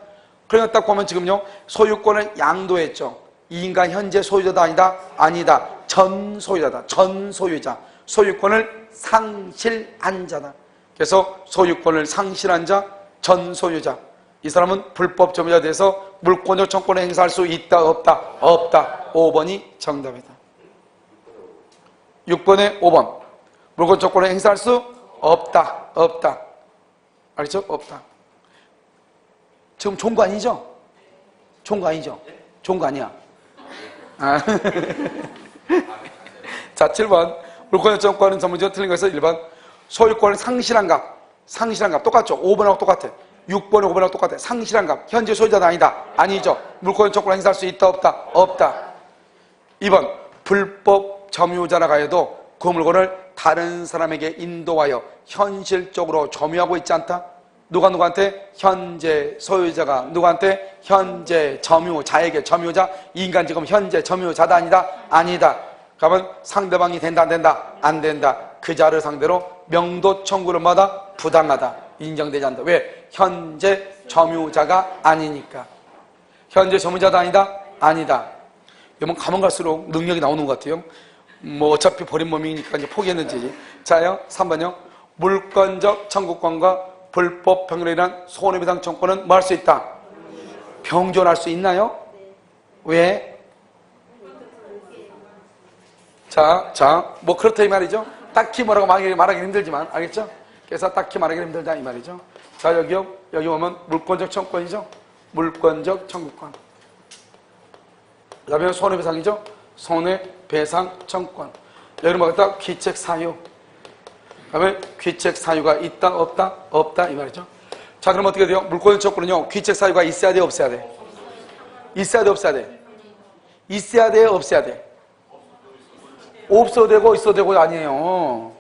[SPEAKER 1] 그러니까 딱 보면 지금요, 소유권을 양도했죠. 이 인간 현재 소유자다, 아니다? 아니다. 전 소유자다. 전 소유자. 소유권을 상실한 자다. 그래서 소유권을 상실한 자, 전 소유자. 이 사람은 불법 점유자에 대해서 물권 요청권을 행사할 수 있다, 없다? 없다. 5번이 정답이다. 6번에 5번. 물권 요청권을 행사할 수 없다. 없다. 알겠죠? 없다. 지금 좋은 거 아니죠? 좋은 거 아니죠? 좋은 거 아니야. 아. 자, 7번. 물권 요청권은 전문적으로 틀린 거에서 1번. 소유권을 상실한 값. 상실한 값. 똑같죠? 5번하고 똑같아. 6번에 5번하고 똑같아. 상실한 값. 현재 소유자는 아니다. 아니죠. 물권 요청권을 행사할 수 있다, 없다? 없다. 2번. 불법 점유자라 하여도 그 물건을 다른 사람에게 인도하여 현실적으로 점유하고 있지 않다? 누구한테? 현재 소유자가 누구한테? 현재 점유자에게. 점유자. 이 인간 지금 현재 점유자다, 아니다? 아니다. 그러면 상대방이 된다, 안 된다? 안 된다. 그 자를 상대로 명도 청구를 마다 부당하다. 인정되지 않는다. 왜? 현재 점유자가 아니니까. 현재 점유자다, 아니다? 아니다. 이러면 가면 갈수록 능력이 나오는 것 같아요. 뭐 어차피 버린 몸이니까 이제 포기했는지. 자요, 3번요. 물권적 청구권과 불법 병렬이란 손해배상 청구권은 뭐 할 수 있다? 병존할 수 있나요? 왜? 뭐 그렇다 이 말이죠. 딱히 뭐라고 말하기 힘들지만, 알겠죠? 그래서 딱히 말하기 힘들다 이 말이죠. 자, 여기 보면 물권적 청구권이죠. 물권적 청구권. 그 다음에 손해배상이죠. 손해배상 청구권. 여기 뭐겠다? 귀책 사유. 그 다음에 귀책 사유가 있다, 없다? 없다 이 말이죠. 자, 그럼 어떻게 돼요? 물권적 청구권은요, 귀책 사유가 있어야 돼, 없어야 돼? 있어야 돼, 없어야 돼? 있어야 돼, 없어야 돼? 없어도 되고 있어도 되고 아니에요.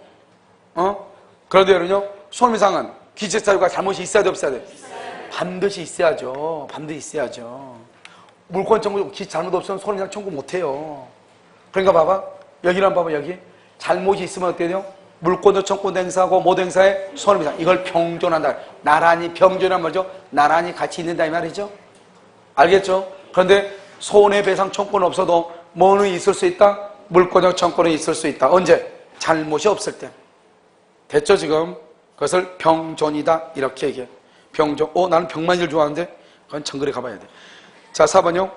[SPEAKER 1] 그런데 여러분요, 손해배상은 귀책 사유가 잘못이 있어야 돼, 없어야 돼? 반드시 있어야죠. 반드시 있어야죠. 물권 청구 잘못 없으면 손해배상 청구 못해요. 그러니까 봐봐. 여기를 한번 봐봐. 여기 잘못이 있으면 어떻게 돼요? 물권도 청구도 행사하고 모두 행사에 손해배상. 이걸 병존한다. 나란히 병존한 말이죠. 나란히 같이 있는다 이 말이죠. 알겠죠? 그런데 손해배상 청구는 없어도 뭐는 있을 수 있다? 물권적 청구는 있을 수 있다. 언제? 잘못이 없을 때. 됐죠 지금? 그것을 병존이다 이렇게 얘기해. 병존. 나는 병만일 좋아하는데 그건 정글에 가봐야 돼. 자 4번요.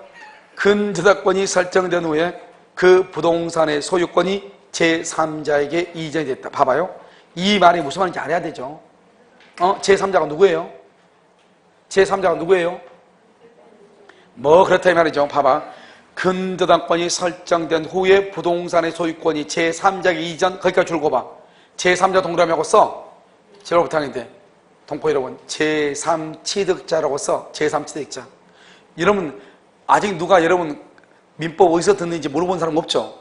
[SPEAKER 1] 근저당권이 설정된 후에 그 부동산의 소유권이 제3자에게 이전이 됐다. 봐봐요. 이 말이 무슨 말인지 알아야 되죠. 제3자가 누구예요? 제3자가 누구예요? 뭐 그렇다 이 말이죠. 봐봐. 근저당권이 설정된 후에 부동산의 소유권이 제3자에게 이전. 거기까지 줄고 봐. 제3자 동그라미하고 써. 제로 부탁인데 동포 여러분 제3취득자라고 써. 제3취득자. 여러분 아직 누가 여러분 민법 어디서 듣는지 물어본 사람 없죠?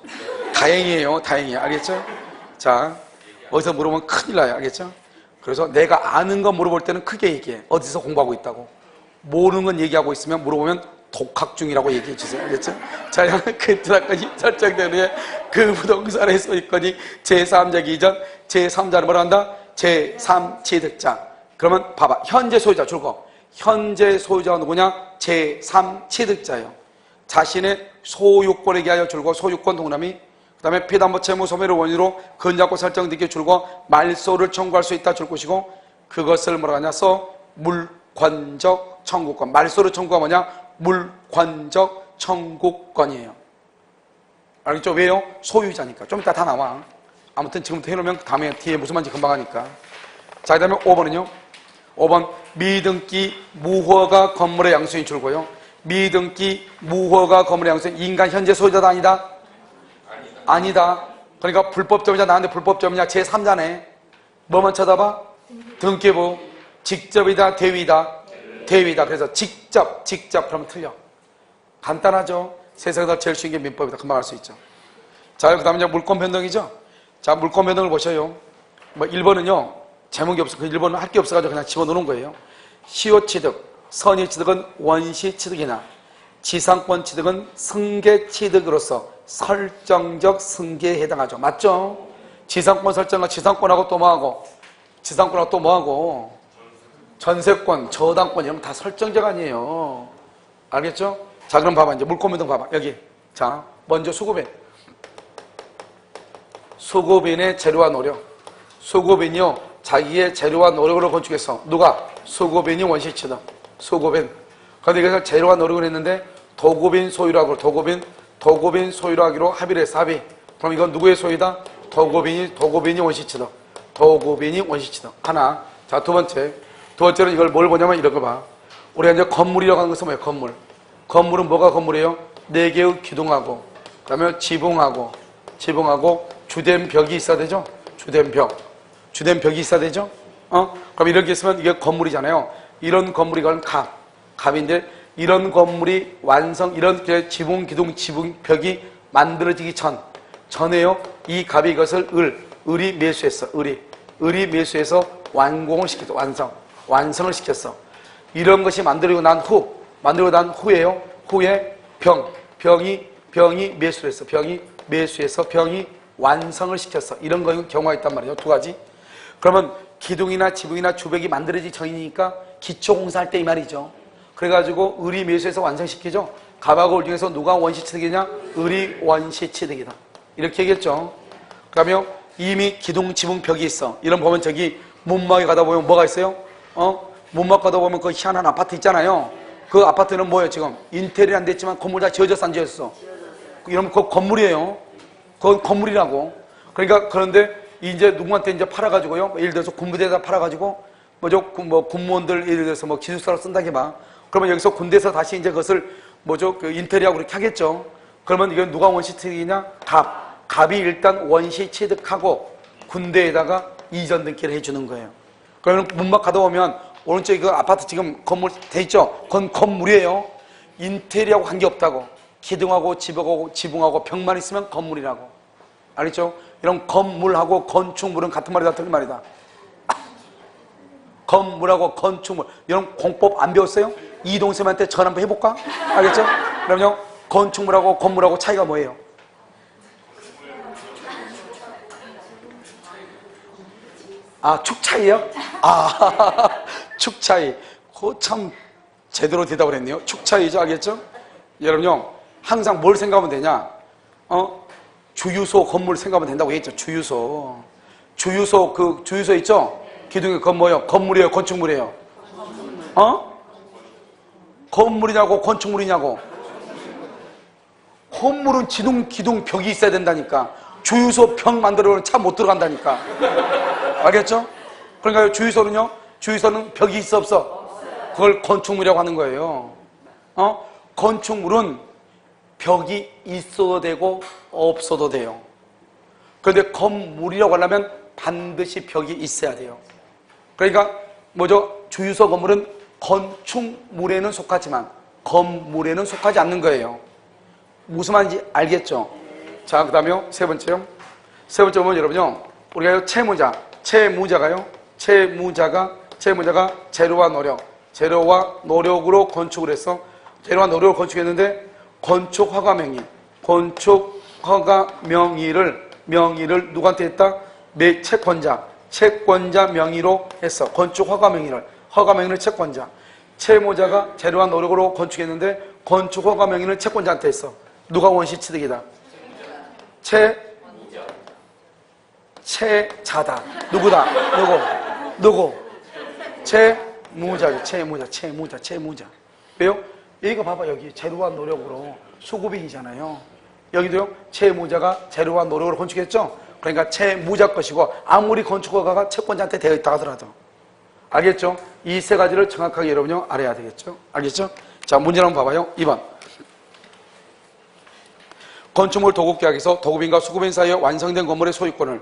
[SPEAKER 1] 다행이에요. 다행이에요. 알겠죠? 자 어디서 물어보면 큰일 나요. 알겠죠? 그래서 내가 아는 거 물어볼 때는 크게 얘기해. 어디서 공부하고 있다고. 모르는 건 얘기하고 있으면 물어보면 독학 중이라고 얘기해 주세요. 알겠죠? 자, 근저당권이 설정된 후에 그 부동산의 소유권이 제3자에게 이전. 제3자는 뭐라 한다? 제3취득자. 그러면 봐봐. 현재 소유자 줄거. 현재 소유자가 누구냐? 제3취득자예요. 자신의 소유권에 대하여 줄고 소유권 동그라미. 그 다음에 피담보 채무 소멸의 원인으로 근저당권 설정되게 줄고 말소를 청구할 수 있다 줄 것이고 그것을 뭐라 하냐? 써 물권적 청구권. 말소를 청구가 뭐냐? 물권적 청구권이에요. 알겠죠? 왜요? 소유자니까. 좀 이따 다 나와. 아무튼 지금부터 해놓으면 다음에 뒤에 무슨 말인지 금방 하니까. 자, 그 다음에 5번은요. 5번 미등기 무허가 건물의 양수인 줄고요. 미등기 무허가 건물의 양수인 인간 현재 소유자다 아니다? 아니다. 그러니까 불법점이자 나한테 불법점이냐? 제3자네. 뭐만 쳐다봐? 등기부. 직접이다 대위다? 대위다. 그래서 직접 그러면 틀려. 간단하죠? 세상에서 제일 쉬운 게 민법이다. 금방 알 수 있죠. 자, 그 다음에 이제 물권 변동이죠. 자, 물권 변동을 보셔요. 뭐 1번은요. 제목이 없어. 그 1번은 할 게 없어가지고 그냥 집어넣는 거예요. 시효취득, 선의취득은 원시취득이나 지상권 취득은 승계취득으로서 설정적 승계에 해당하죠. 맞죠? 지상권 설정과 지상권하고 또 뭐하고? 지상권하고 또 뭐하고? 전세권, 저당권 이런 거 다 설정적 아니에요. 알겠죠? 자, 그럼 봐봐. 이제 물권 변동 봐봐. 여기. 자, 먼저 수급인. 수급인의 재료와 노력. 수급인이요. 자기의 재료와 노력으로 건축했어. 누가? 수급인이 원시취득. 수급인. 그런데 여기서 재료와 노력을 했는데 도급인 소유라고 도급인 소유로 하기로 합의를 했어. 합의. 그럼 이건 누구의 소유다? 도급인이 원시취득. 도급인이 원시취득. 하나. 자, 두 번째로 이걸 뭘 보냐면 이런 거 봐. 우리가 이제 건물이라고 하는 것은 뭐예요? 건물. 건물은 뭐가 건물이에요? 4개의 기둥하고, 그 다음에 지붕하고, 주된 벽이 있어야 되죠? 주된 벽이 있어야 되죠? 그럼 이렇게 있으면 이게 건물이잖아요. 이런 건물이 이건 갑인데, 이런 건물이 이런 지붕, 기둥, 지붕, 벽이 만들어지기 전에요. 이 갑이 이것을 을이 매수했어. 을이 매수해서 완공을 시켰어. 완성을 시켰어. 이런 것이 만들어지고 난 후에요. 후에 병이 매수를 했어. 병이 매수해서 병이 완성을 시켰어. 이런 경우가 있단 말이에요. 두 가지. 그러면 기둥이나 지붕이나 주벽이 만들어지기 전이니까 기초공사할 때 이 말이죠. 그래가지고 을이 매수해서 완성시키죠. 갑하고 을 중에서 누가 원시취득이냐? 을이 원시취득이다. 이렇게 얘기했죠. 그러면 이미 기둥, 지붕, 벽이 있어. 이런 보면 저기 문막에 가다 보면 뭐가 있어요? 문막 가다 보면 그 희한한 아파트 있잖아요. 그 아파트는 뭐예요 지금? 인테리어 안 됐지만 건물 다 지어졌어 안 지어졌어? 이러면 그거 건물이에요. 그건 건물이라고. 그러니까 그런데 이제 누구한테 이제 팔아가지고요. 예를 들어서 군부대에다 팔아가지고 뭐 군무원들 예를 들어서 뭐 기숙사로 쓴다게 봐. 그러면 여기서 군대에서 다시 이제 그것을 그 인테리어하고 그렇게 하겠죠. 그러면 이건 누가 원시취득이냐? 갑이 일단 원시취득하고 군대에다가 이전 등기를 해주는 거예요. 그러면 문막 가다 보면 오른쪽에 그 아파트 지금 건물 돼 있죠? 그건 건물이에요. 인테리어하고 관계 없다고. 기둥하고 지붕하고 벽만 있으면 건물이라고. 알겠죠? 이런 건물하고 건축물은 같은 말이다, 틀린 말이다. 건물하고 건축물. 여러분 공법 안 배웠어요? 이동쌤한테 전화 한번 해볼까? 알겠죠? 그럼요. 건축물하고 건물하고 차이가 뭐예요? 아, 축 차이요? 아, 축 차이. 그거 참 제대로 대답을 했네요. 축 차이죠, 알겠죠? 여러분요, 항상 뭘 생각하면 되냐? 주유소 건물 생각하면 된다고 했죠. 주유소. 주유소 있죠? 기둥에 그건 뭐예요? 건물이에요, 건축물이에요? 건물이냐고, 건축물이냐고? 건물은 기둥 벽이 있어야 된다니까. 주유소 벽 만들어놓으면 차 못 들어간다니까. 알겠죠? 그러니까 주유소는 벽이 있어, 없어? 그걸 건축물이라고 하는 거예요. 건축물은 벽이 있어도 되고 없어도 돼요. 그런데 건물이라고 하려면 반드시 벽이 있어야 돼요. 그러니까 뭐죠? 주유소 건물은 건축물에는 속하지만 건물에는 속하지 않는 거예요. 무슨 말인지 알겠죠? 자, 그 다음에요. 세 번째요. 세 번째 보면 여러분요, 우리가 채무자가 재료와 노력으로 건축을 했어. 재료와 노력으로 건축했는데 건축허가 명의를 누구한테 했다? 채권자 명의로 했어. 허가 명의를 채권자. 채무자가 재료와 노력으로 건축했는데 건축허가 명의를 채권자한테 했어. 누가 원시취득이다? 채자다. 누구다? 누구? 채무자. 왜요? 여기가 봐봐, 여기 재료와 노력으로 수급인이잖아요. 여기도요, 채무자가 재료와 노력으로 건축했죠? 그러니까 채무자 것이고, 아무리 건축허가가 채권자한테 되어 있다 하더라도. 알겠죠? 이 세 가지를 정확하게 여러분요, 알아야 되겠죠? 알겠죠? 자, 문제 한번 봐봐요. 2번. 건축물 도급계약에서 도급인과 수급인 사이에 완성된 건물의 소유권을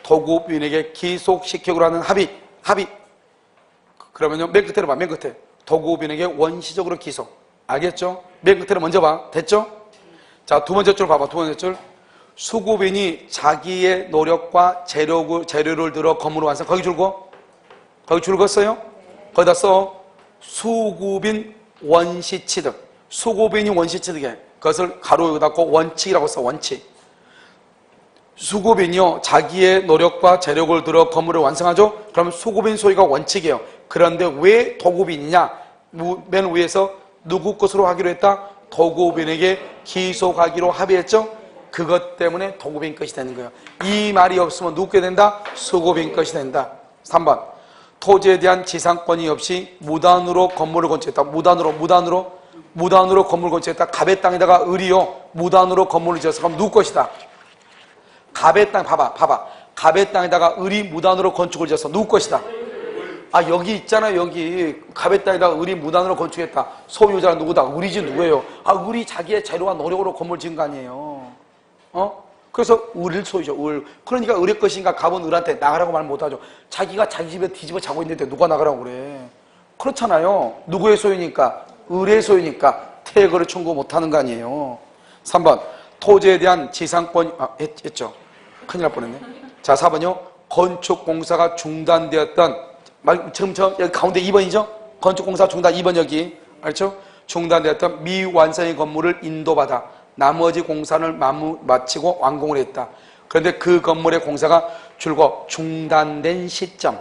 [SPEAKER 1] 도급인에게 기속시키기로 하는 합의. 그러면요, 맨 끝으로 봐, 맨 끝에. 도급인에게 원시적으로 기속. 알겠죠? 맨 끝으로 먼저 봐. 됐죠? 자, 두 번째 줄 봐봐, 두 번째 줄. 수급인이 자기의 노력과 재료를 들어 건물을 완성. 거기 줄었어요? 거기다 써. 수급인 원시취득. 수급인이 원시취득해. 그것을 가로 닫고 원칙이라고 써, 원칙. 수급인이요, 자기의 노력과 재력을 들어 건물을 완성하죠? 그러면 수급인 소유가 원칙이에요. 그런데 왜 도급인이냐? 맨 위에서 누구 것으로 하기로 했다? 도급인에게 기속하기로 합의했죠? 그것 때문에 도급인 것이 되는 거예요. 이 말이 없으면 누구 게 된다? 수급인 것이 된다. 3번. 토지에 대한 지상권이 없이 무단으로 건물을 건축했다. 무단으로 건물을 건축했다. 갑의 땅에다가 을이요, 무단으로 건물을 지어서 그럼 누구 것이다? 갑의 땅, 봐봐. 갑의 땅에다가 을이 무단으로 건축을 지어서 누구 것이다? 아, 여기 있잖아요, 여기. 갑의 땅에다가 을이 무단으로 건축했다. 소유자는 누구다? 을이지 누구예요? 아, 을이 자기의 재료와 노력으로 건물 지은 거 아니에요. 그래서 을 소유죠, 을. 그러니까 을의 것인가 갑은 을한테 나가라고 말 못하죠. 자기가 자기 집에 뒤집어 자고 있는데 누가 나가라고 그래. 그렇잖아요. 누구의 소유니까? 을의 소유니까 퇴거를 청구 못하는 거 아니에요. 3번. 토지에 대한 지상권, 했죠. 큰일 날 뻔했네. 자, 4번요. 건축공사가 중단되었던, 지금 여기 가운데 2번이죠? 건축공사 중단 2번 여기. 알죠? 중단되었던 미완성의 건물을 인도받아 나머지 공사를 마치고 완공을 했다. 그런데 그 건물의 공사가 줄곧 중단된 시점,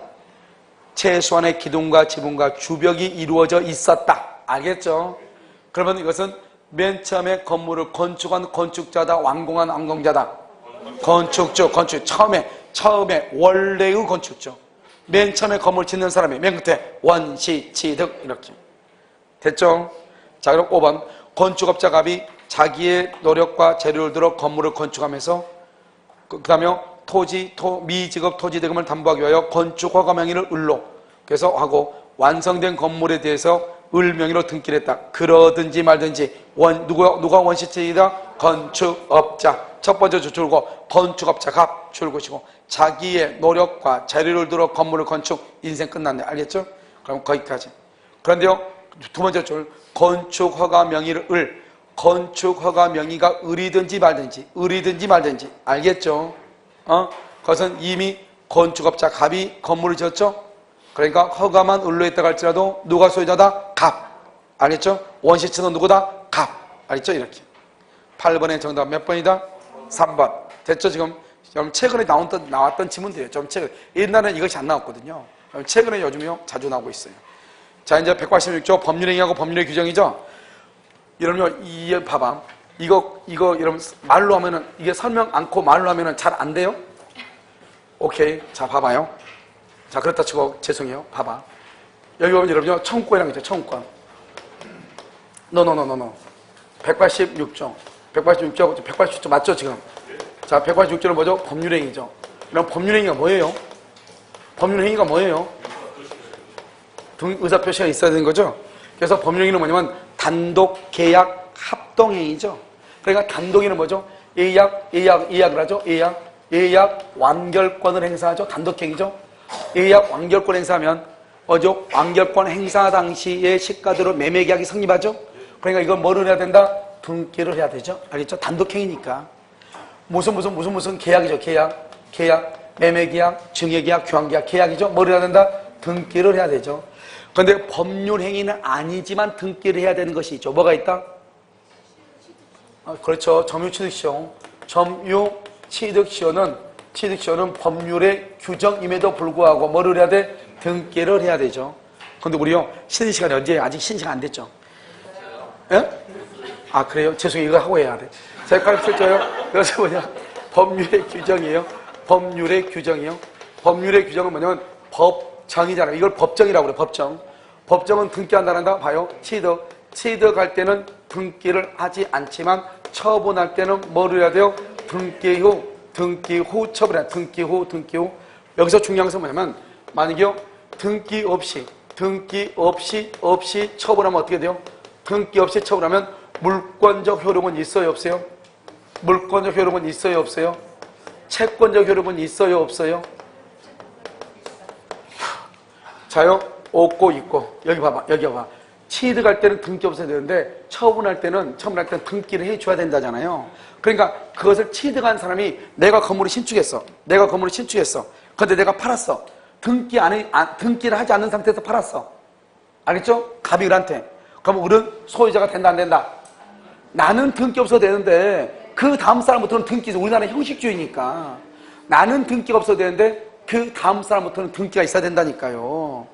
[SPEAKER 1] 최소한의 기둥과 지붕과 주벽이 이루어져 있었다. 알겠죠? 그러면 이것은 맨 처음에 건물을 건축한 건축자다, 완공한 완공자다. 건축주. 처음에 원래의 건축주. 맨 처음에 건물 짓는 사람이 맨 끝에 원시취득. 이렇게 됐죠? 자, 그럼 5번. 건축업자 갑이 자기의 노력과 재료를 들어 건물을 건축하면서 그 다음에 미지급 토지 대금을 담보하기 위하여 건축허가 명의를 을로 그래서 하고 완성된 건물에 대해서 을 명의로 등기를 했다. 그러든지 말든지 누가 원시취득이다? 건축업자. 첫 번째 줄고 건축업자 갑 줄것이고 자기의 노력과 재료를 들어 건물을 건축. 인생 끝났네. 알겠죠? 그럼 거기까지. 그런데요, 두 번째 줄 건축허가 명의를 을. 건축허가 명의가 을이든지 말든지. 알겠죠? 그것은 이미 건축업자 갑이 건물을 지었죠? 그러니까 허가만 을로했다고 할지라도 누가 소유자다? 갑. 알겠죠? 원시층은 누구다? 갑. 알겠죠? 이렇게. 8번의 정답 몇 번이다? 3번. 됐죠? 지금 여러분 최근에 나왔던 지문들이에요. 좀 최근. 옛날에는 이것이 안 나왔거든요. 최근에 요즘요 자주 나오고 있어요. 자, 이제 186조 법률행위하고 법률의 규정이죠. 여러분요, 이 봐봐. 이거 여러분 말로 하면은 이게 설명 않고 말로 하면은 잘 안 돼요? 오케이. 자, 봐봐요. 자, 그렇다 치고 죄송해요. 봐봐. 여기 보면 여러분요 청구권이라는 게 있죠. 청구권. 노노노노노. 186조. 186조 맞죠 지금? 자, 186조는 뭐죠? 법률행위죠. 그럼 법률행위가 뭐예요? 법률행위가 뭐예요? 의사표시가 있어야 되는 거죠? 그래서 법률행위는 뭐냐면 단독, 계약, 합동행위죠. 그러니까 단독행위는 뭐죠? 예약을 하죠. 예약 완결권을 행사하죠. 단독행위죠. 예약 완결권 행사하면 뭐죠? 완결권 행사 당시에 시가대로 매매계약이 성립하죠. 그러니까 이건 뭐를 해야 된다? 등기를 해야 되죠. 알겠죠? 단독행위니까. 무슨 계약이죠. 계약, 매매계약, 증여계약, 교환계약, 계약이죠. 뭐를 해야 된다? 등기를 해야 되죠. 그런데 법률행위는 아니지만 등기를 해야 되는 것이 있죠. 뭐가 있다? 그렇죠. 점유취득시효. 취득시효는 법률의 규정임에도 불구하고 뭐를 해야 돼? 등기를 해야 되죠. 근데 우리요, 쉬는 시간이 언제예요? 아직 쉬는 시간 안 됐죠? 예? 아, 그래요? 죄송해요. 이거 하고 해야 돼. 제가 가르쳐줘요. 이것이 뭐냐? 법률의 규정이에요. 법률의 규정이요. 법률의 규정은 뭐냐면 법정이잖아요. 이걸 법정이라고 그래요. 법정. 법정은 등기한다는다. 봐요. 취득할 때는 등기를 하지 않지만 처분할 때는 뭐를 해야 돼요? 등기 후 처분해야 돼요. 등기 후. 여기서 중요한 것은 뭐냐면 만약에요. 등기 없이 처분하면 어떻게 돼요? 등기 없이 처분하면 물권적 효력은 있어요, 없어요? 물권적 효력은 있어요, 없어요? 채권적 효력은 있어요, 없어요? 자요, 없고 있고. 여기 봐봐. 취득할 때는 등기 없어야 되는데 처분할 때는 등기를 해줘야 된다잖아요. 그러니까 그것을 취득한 사람이 내가 건물을 신축했어. 근데 내가 팔았어. 등기를 하지 않는 상태에서 팔았어. 알겠죠? 갑이 을한테. 그럼 을은 소유자가 된다, 안 된다? 나는 등기 없어도 되는데 그 다음 사람부터는 등기죠. 우리나라는 형식주의니까. 나는 등기가 없어도 되는데 그 다음 사람부터는 등기가 있어야 된다니까요.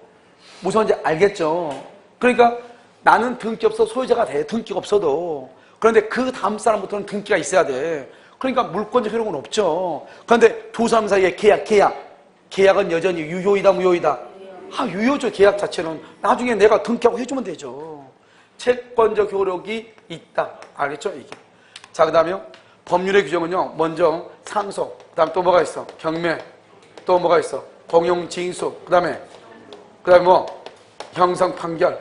[SPEAKER 1] 무슨 말인지 알겠죠? 그러니까 나는 등기 없어 소유자가 돼. 등기가 없어도. 그런데 그 다음 사람부터는 등기가 있어야 돼. 그러니까 물권적 효력은 없죠. 그런데 두 사람 사이에 계약은 여전히 유효이다, 무효이다? 유효죠. 계약 자체는. 나중에 내가 등기하고 해주면 되죠. 채권적 효력이 있다. 알겠죠? 이게. 자, 그 다음에요. 법률의 규정은요. 먼저 상속. 그 다음 또 뭐가 있어? 경매. 또 뭐가 있어? 공용징수. 그 다음에 뭐? 형성 판결.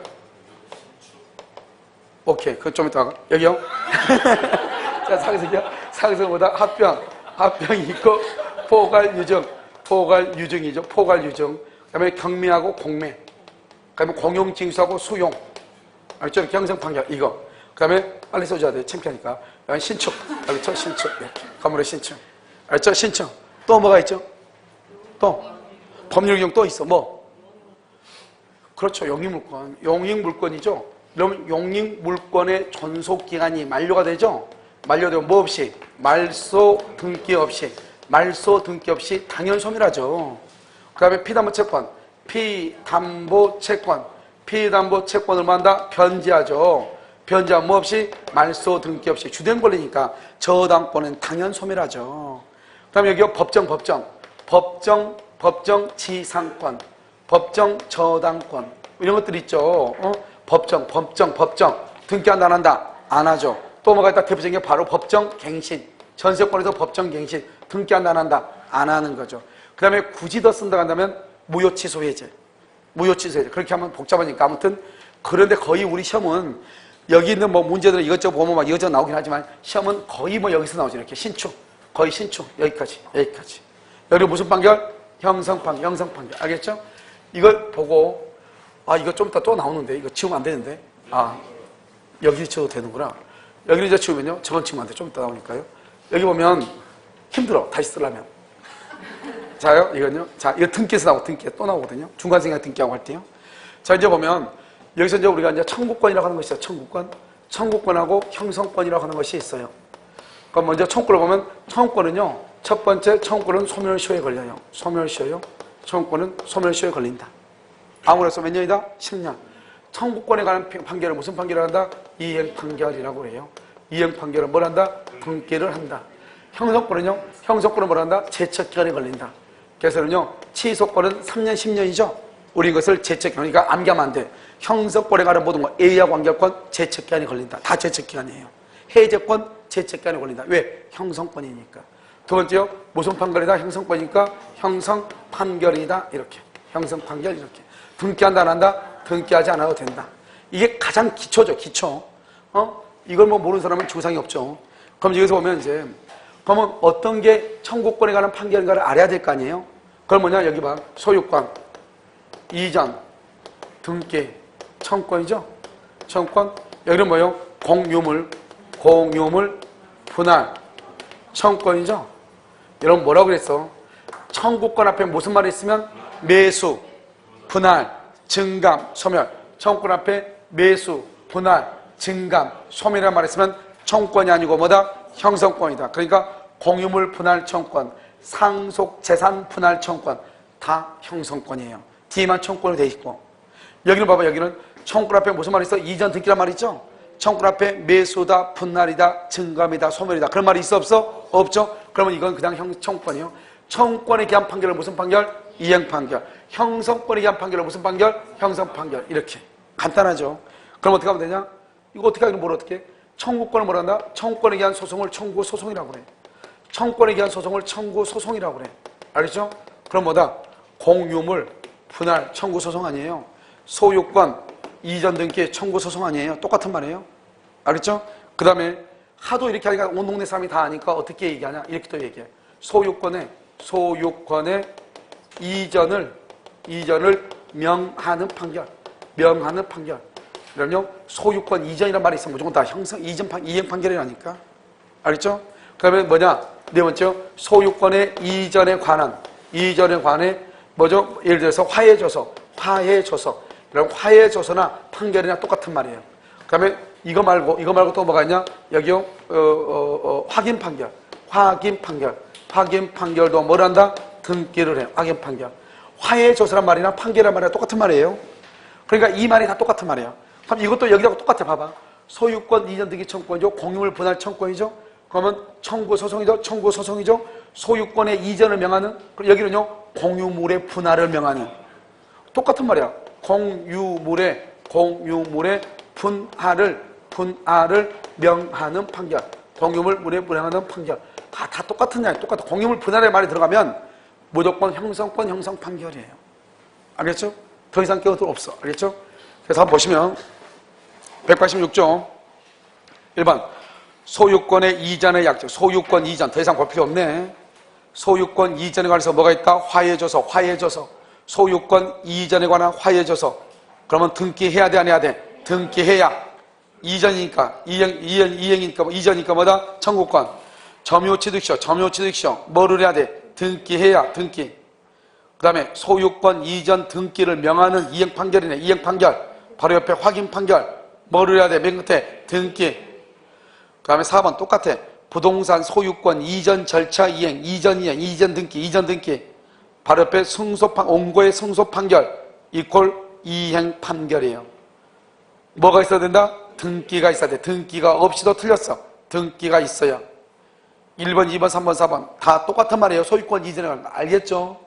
[SPEAKER 1] 오케이. 그거 좀 이따가. 여기요. 자, 상속보다 합병이 있고, 포괄유증이죠. 포괄유증. 그 다음에 경매하고 공매. 그 다음에 공용징수하고 수용. 알죠? 이렇게 형성 판결. 이거. 그 다음에 빨리 써줘야 돼요. 창피하니까. 신축. 알죠? 신축. 이렇게. 건물의 신축. 알죠? 신축. 또 뭐가 있죠? 또. 법률 규정 또 있어. 뭐? 그렇죠. 용익물권. 용익물권이죠. 그러면 용익물권의 존속기간이 만료가 되죠? 만료되면 뭐 없이? 말소 등기 없이 당연소멸하죠. 그 다음에 피담보채권. 피담보채권을 뭐 한다? 변제하죠. 변제하면 뭐 없이? 말소 등기 없이. 주된 권리니까 저당권은 당연소멸하죠. 그 다음에 여기 법정지상권, 법정저당권 이런 것들 있죠. 법정 등기한다 안 한다? 안 하죠. 또 뭐가 있다? 대표적인 게 바로 법정갱신. 전세권에서 법정갱신 등기한다 안 한다? 안 하는 거죠. 그 다음에 굳이 더 쓴다고 한다면 무효취소해제. 그렇게 하면 복잡하니까. 아무튼 그런데 거의 우리 시험은 여기 있는 뭐 문제들은 이것저것 보면 막 이것저것 나오긴 하지만 시험은 거의 뭐 여기서 나오죠. 이렇게 거의 신축 여기까지. 여기 무슨 판결? 형성판결. 알겠죠? 이걸 보고 이거 좀 이따 또 나오는데 이거 지우면 안 되는데 여기 지워도 되는구나. 여기를 이제 지우면요 저건 지우면 안 돼. 좀 이따 나오니까요. 여기 보면 힘들어. 다시 쓰려면 자요, 이건요. 자, 이거 등기에서 나오고 등기에 또 나오거든요. 중간생각 등기하고 할 때요. 자, 이제 보면 여기서 이제 우리가 이제 청구권이라고 하는 것이 있어요. 청구권. 청구권하고 형성권이라고 하는 것이 있어요. 그럼 먼저 청구권을 보면 청구권은요. 첫 번째 청구권은 소멸시효에 걸려요. 소멸시효요. 청구권은 소멸시효에 걸린다. 아무래도 몇 년이다? 10년. 청구권에 관한 판결을 무슨 판결을 한다? 이행 판결이라고 해요. 이행 판결은 뭘 한다? 등기를 한다. 형성권은요? 형성권은 뭘 한다? 제척기간에 걸린다. 그래서는요, 취소권은 3년, 10년이죠? 우리 이것을 제척기간, 그러니까 암기하면 안 돼. 형성권에 관한 모든 거, A하고 관계권, 제척기간에 걸린다. 다 제척기간이에요. 해제권, 제척기간에 걸린다. 왜? 형성권이니까. 두 번째요, 무슨 판결이다? 형성권이니까 형성 판결이다. 이렇게. 형성 판결, 이렇게. 등기한다, 안 한다? 등기하지 않아도 된다. 이게 가장 기초죠, 기초. 이걸 뭐 모르는 사람은 주상이 없죠. 그럼 여기서 보면 이제, 그러면 어떤 게 청구권에 관한 판결인가를 알아야 될 거 아니에요? 그럼 뭐냐, 여기 봐. 소유권, 이전, 등기, 청구권이죠? 청구권. 여기는 뭐예요? 공유물, 분할, 청구권이죠? 여러분 뭐라고 그랬어? 청구권 앞에 무슨 말이 있으면 매수, 분할, 증감, 소멸. 청구권 앞에 매수, 분할, 증감, 소멸이라는 말이 있으면 청구권이 아니고 뭐다? 형성권이다. 그러니까 공유물 분할 청구권, 상속 재산 분할 청구권 다 형성권이에요. 뒤에만 청구권이 돼 있고. 여기는 봐봐. 여기는 청구권 앞에 무슨 말이 있어? 이전 등기란 말이 있죠? 청구권 앞에 매수다, 분할이다, 증감이다, 소멸이다. 그런 말이 있어 없어? 없죠? 그러면 이건 그냥 청구권이에요. 청구권에 기한 판결은 무슨 판결? 이행 판결. 형성권에 기한 판결은 무슨 판결? 형성 판결. 이렇게 간단하죠? 그럼 어떻게 하면 되냐? 이거 어떻게 하기는 뭘 어떻게 해? 청구권을 뭐라 한다? 청구권에 기한 소송을 청구 소송이라고 그래. 청구권에 기한 소송을 청구 소송이라고 그래. 알겠죠? 그럼 뭐다? 공유물 분할 청구 소송 아니에요? 소유권 이전 등기 청구 소송 아니에요? 똑같은 말이에요. 알겠죠? 그 다음에 하도 이렇게 하니까 온 동네 사람이 다 아니까 어떻게 얘기하냐? 이렇게 또 얘기해. 소유권의 이전을 명하는 판결. 그럼요, 소유권 이전이란 말이 있으면 무조건 다 이행 판결이라니까. 알겠죠? 그 다음에 뭐냐? 네 번째, 소유권의 이전에 관해, 뭐죠? 예를 들어서 화해줘서. 그럼 화해줘서나 판결이나 똑같은 말이에요. 그 다음에 이거 말고 또 뭐가 있냐? 여기요, 확인 판결도 뭘 한다? 등기를 해요. 확인 판결. 화해줘서란 말이나 판결이란 말이나 똑같은 말이에요. 그러니까 이 말이 다 똑같은 말이에요. 그럼 이것도 여기하고 똑같아. 봐봐. 소유권 이전 등기 청구권이죠. 공유물 분할 청구권이죠. 그러면 청구 소송이죠. 소유권의 이전을 명하는. 여기는요, 공유물의 분할을 명하는. 똑같은 말이야. 공유물의 분할을 명하는 판결. 공유물에 분할하는 판결. 다 똑같은 날, 똑같아. 공유물 분할의 말이 들어가면 무조건 형성 판결이에요. 알겠죠? 더 이상 깨어들 없어. 알겠죠? 그래서 한번 보시면 186조 1번 소유권의 이전의 약정. 소유권 이전 더 이상 볼 필요 없네. 소유권 이전에 관해서 뭐가 있다? 화해줘서. 소유권 이전에 관한 화해줘서. 그러면 등기해야 돼, 안 해야 돼? 등기해야. 이전이니까 이행이니까 이전이니까 뭐다? 청구권. 점유취득시효 뭐를 해야 돼? 등기해야. 등기. 그 다음에 소유권 이전 등기를 명하는 이행 판결이네. 이행 판결. 바로 옆에 확인 판결. 뭐를 해야 돼? 맨 끝에 등기. 그 다음에 4번 똑같아. 부동산 소유권 이전 절차 이행. 이전 등기. 바로 옆에 원고의 승소 판결 이퀄 이행 판결이에요. 뭐가 있어야 된다? 등기가 있어야 돼. 등기가 없이도 틀렸어. 등기가 있어야. 1번, 2번, 3번, 4번 다 똑같은 말이에요. 소유권 이전에 관한 거 알겠죠?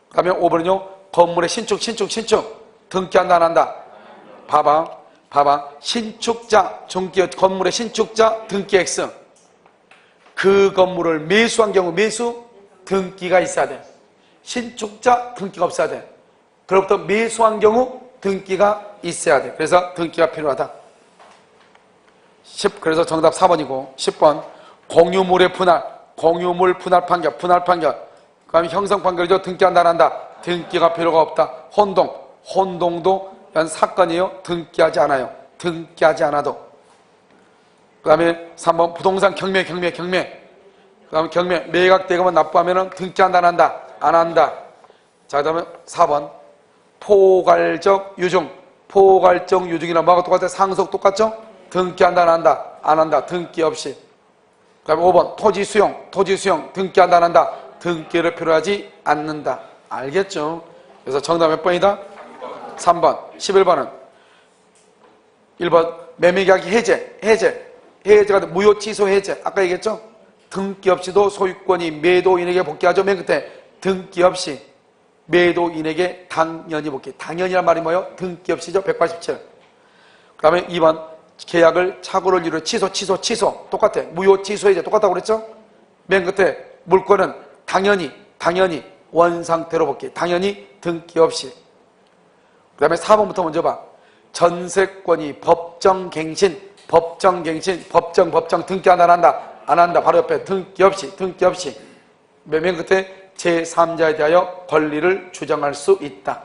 [SPEAKER 1] 그 다음에 5번은요. 건물의 신축 등기한다 안 한다? 봐봐. 신축자, 건물의 신축자 등기 X. 그 건물을 매수한 경우 매수 등기가 있어야 돼. 신축자 등기가 없어야 돼. 그로부터 매수한 경우 등기가 있어야 돼. 그래서 등기가 필요하다. 그래서 정답 4번이고 10번 공유물의 공유물 분할 판결. 그 다음에 형성 판결이죠. 등기한다 안 한다? 등기가 필요가 없다. 혼동도 사건이에요. 등기하지 않아요. 등기하지 않아도. 그 다음에 3번 부동산 경매. 그 다음에 경매 매각 대금을 납부하면 등기한다 안 한다? 안 한다. 자, 그 다음에 4번. 포괄적 유증. 포괄적 유증이랑 뭐하고 똑같아? 상속 똑같죠? 등기한다, 안 한다? 안 한다. 등기 없이. 그 다음에 5번. 토지 수용. 토지 수용. 등기한다, 안 한다? 등기를 필요하지 않는다. 알겠죠? 그래서 정답 몇 번이다? 3번. 11번은 1번. 매매계약 해제. 해제가 무효 취소 해제. 아까 얘기했죠? 등기 없이도 소유권이 매도인에게 복귀하죠. 맨 끝에 등기 없이 매도인에게 당연히 복귀. 당연히란 말이 뭐예요? 등기 없이죠. 187. 그 다음에 2번. 계약을 착오를 이루어 취소. 똑같아. 무효 취소 해제. 똑같다고 그랬죠? 맨 끝에 물건은 당연히 원상태로 복귀. 당연히 등기 없이. 그 다음에 4번부터 먼저 봐. 전세권이 법정갱신, 법정 등기한다, 안 한다. 바로 옆에 등기 없이. 맨 끝에 제3자에 대하여 권리를 주장할 수 있다.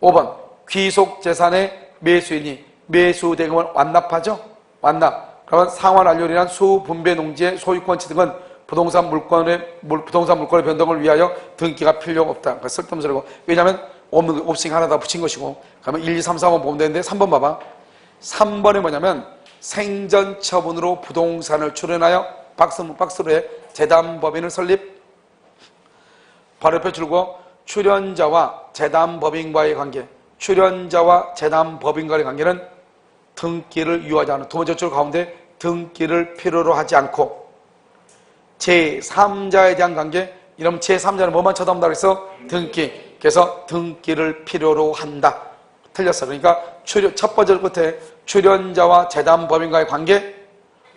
[SPEAKER 1] 5번. 귀속재산의 매수인이 매수대금을 완납하죠? 완납. 그러면 상환완료인이란 수분배 농지의 소유권 취득은 부동산 물건의 변동을 위하여 등기가 필요가 없다. 그러니까 쓸데없는 소리고. 왜냐하면 없는 옵싱 하나 다 붙인 것이고. 그러면 1, 2, 3, 4번 보면 되는데 3번 봐봐. 3번이 뭐냐면 생전 처분으로 부동산을 출연하여 박스로 해 재담법인을 설립. 바로 옆에 줄고 출연자와 재담법인과의 관계. 출연자와 재담법인과의 관계는 등기를 유효하지 않은 두 번째 줄 가운데 등기를 필요로 하지 않고 제3자에 대한 관계. 이러면 제3자는 뭐만 쳐다본다 그래서 등기. 그래서 등기를 필요로 한다. 틀렸어. 그러니까 첫 번째 줄 끝에 출연자와 재담법인과의 관계.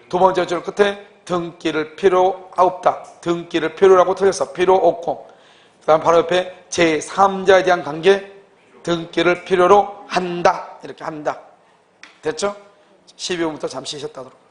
[SPEAKER 1] 두 번째 줄 끝에 등기를 필요 없다. 등기를 필요라고 틀렸어. 필요 없고. 그 다음 바로 옆에 제3자에 대한 관계. 등기를 필요로 한다. 이렇게 한다. 됐죠? 12번부터 잠시 쉬었다 하도록.